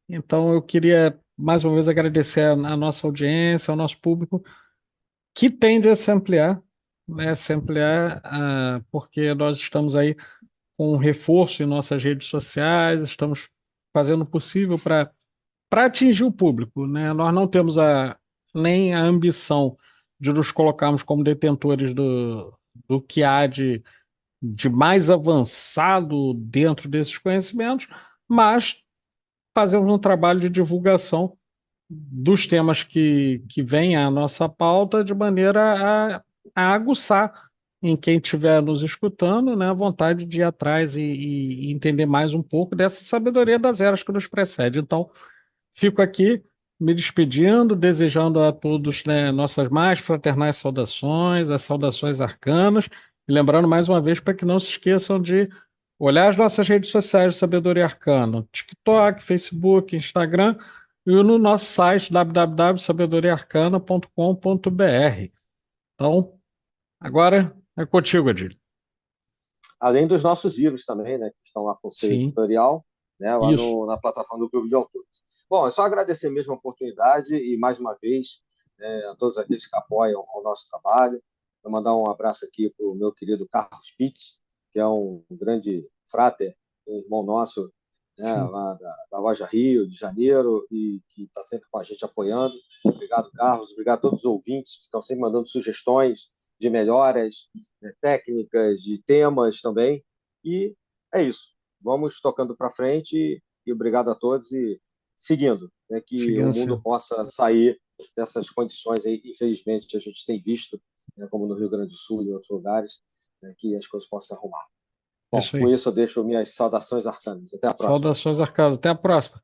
Então, eu queria mais uma vez agradecer a nossa audiência, ao nosso público, que tende a se ampliar, né? Se ampliar, porque nós estamos aí com um reforço em nossas redes sociais, estamos fazendo o possível para atingir o público, né? Nós não temos nem a ambição de nos colocarmos como detentores do que há de mais avançado dentro desses conhecimentos, mas fazemos um trabalho de divulgação dos temas que vêm à nossa pauta de maneira a aguçar em quem estiver nos escutando, né, a vontade de ir atrás e entender mais um pouco dessa sabedoria das eras que nos precede. Então, fico aqui me despedindo, desejando a todos, né, nossas mais fraternais saudações, as saudações arcanas, e lembrando mais uma vez para que não se esqueçam de olhar as nossas redes sociais de Sabedoria Arcana, TikTok, Facebook, Instagram e no nosso site www.sabedoriaarcana.com.br. Então, agora é contigo, Adílio. Além dos nossos livros também, né, que estão lá com o seu Sim, editorial, né, lá isso. na plataforma do Clube de Autores. Bom, é só agradecer mesmo a oportunidade e, mais uma vez, a todos aqueles que apoiam o nosso trabalho. Vou mandar um abraço aqui para o meu querido Carlos Pitts, que é um grande frater, um irmão nosso, né, Sim, lá da Loja Rio de Janeiro, e que está sempre com a gente apoiando. Obrigado, Carlos. Obrigado a todos os ouvintes que estão sempre mandando sugestões de melhoras, né, técnicas, de temas também. E é isso. Vamos tocando para frente e obrigado a todos e seguindo, né, que o seguindo mundo assim. possa sair dessas condições aí, infelizmente, a gente tem visto, né, como no Rio Grande do Sul e em outros lugares, né, que as coisas possam se arrumar. Bom, Isso com aí. isso eu deixo minhas saudações arcanas. Até a próxima. Saudações arcanas. Até a próxima.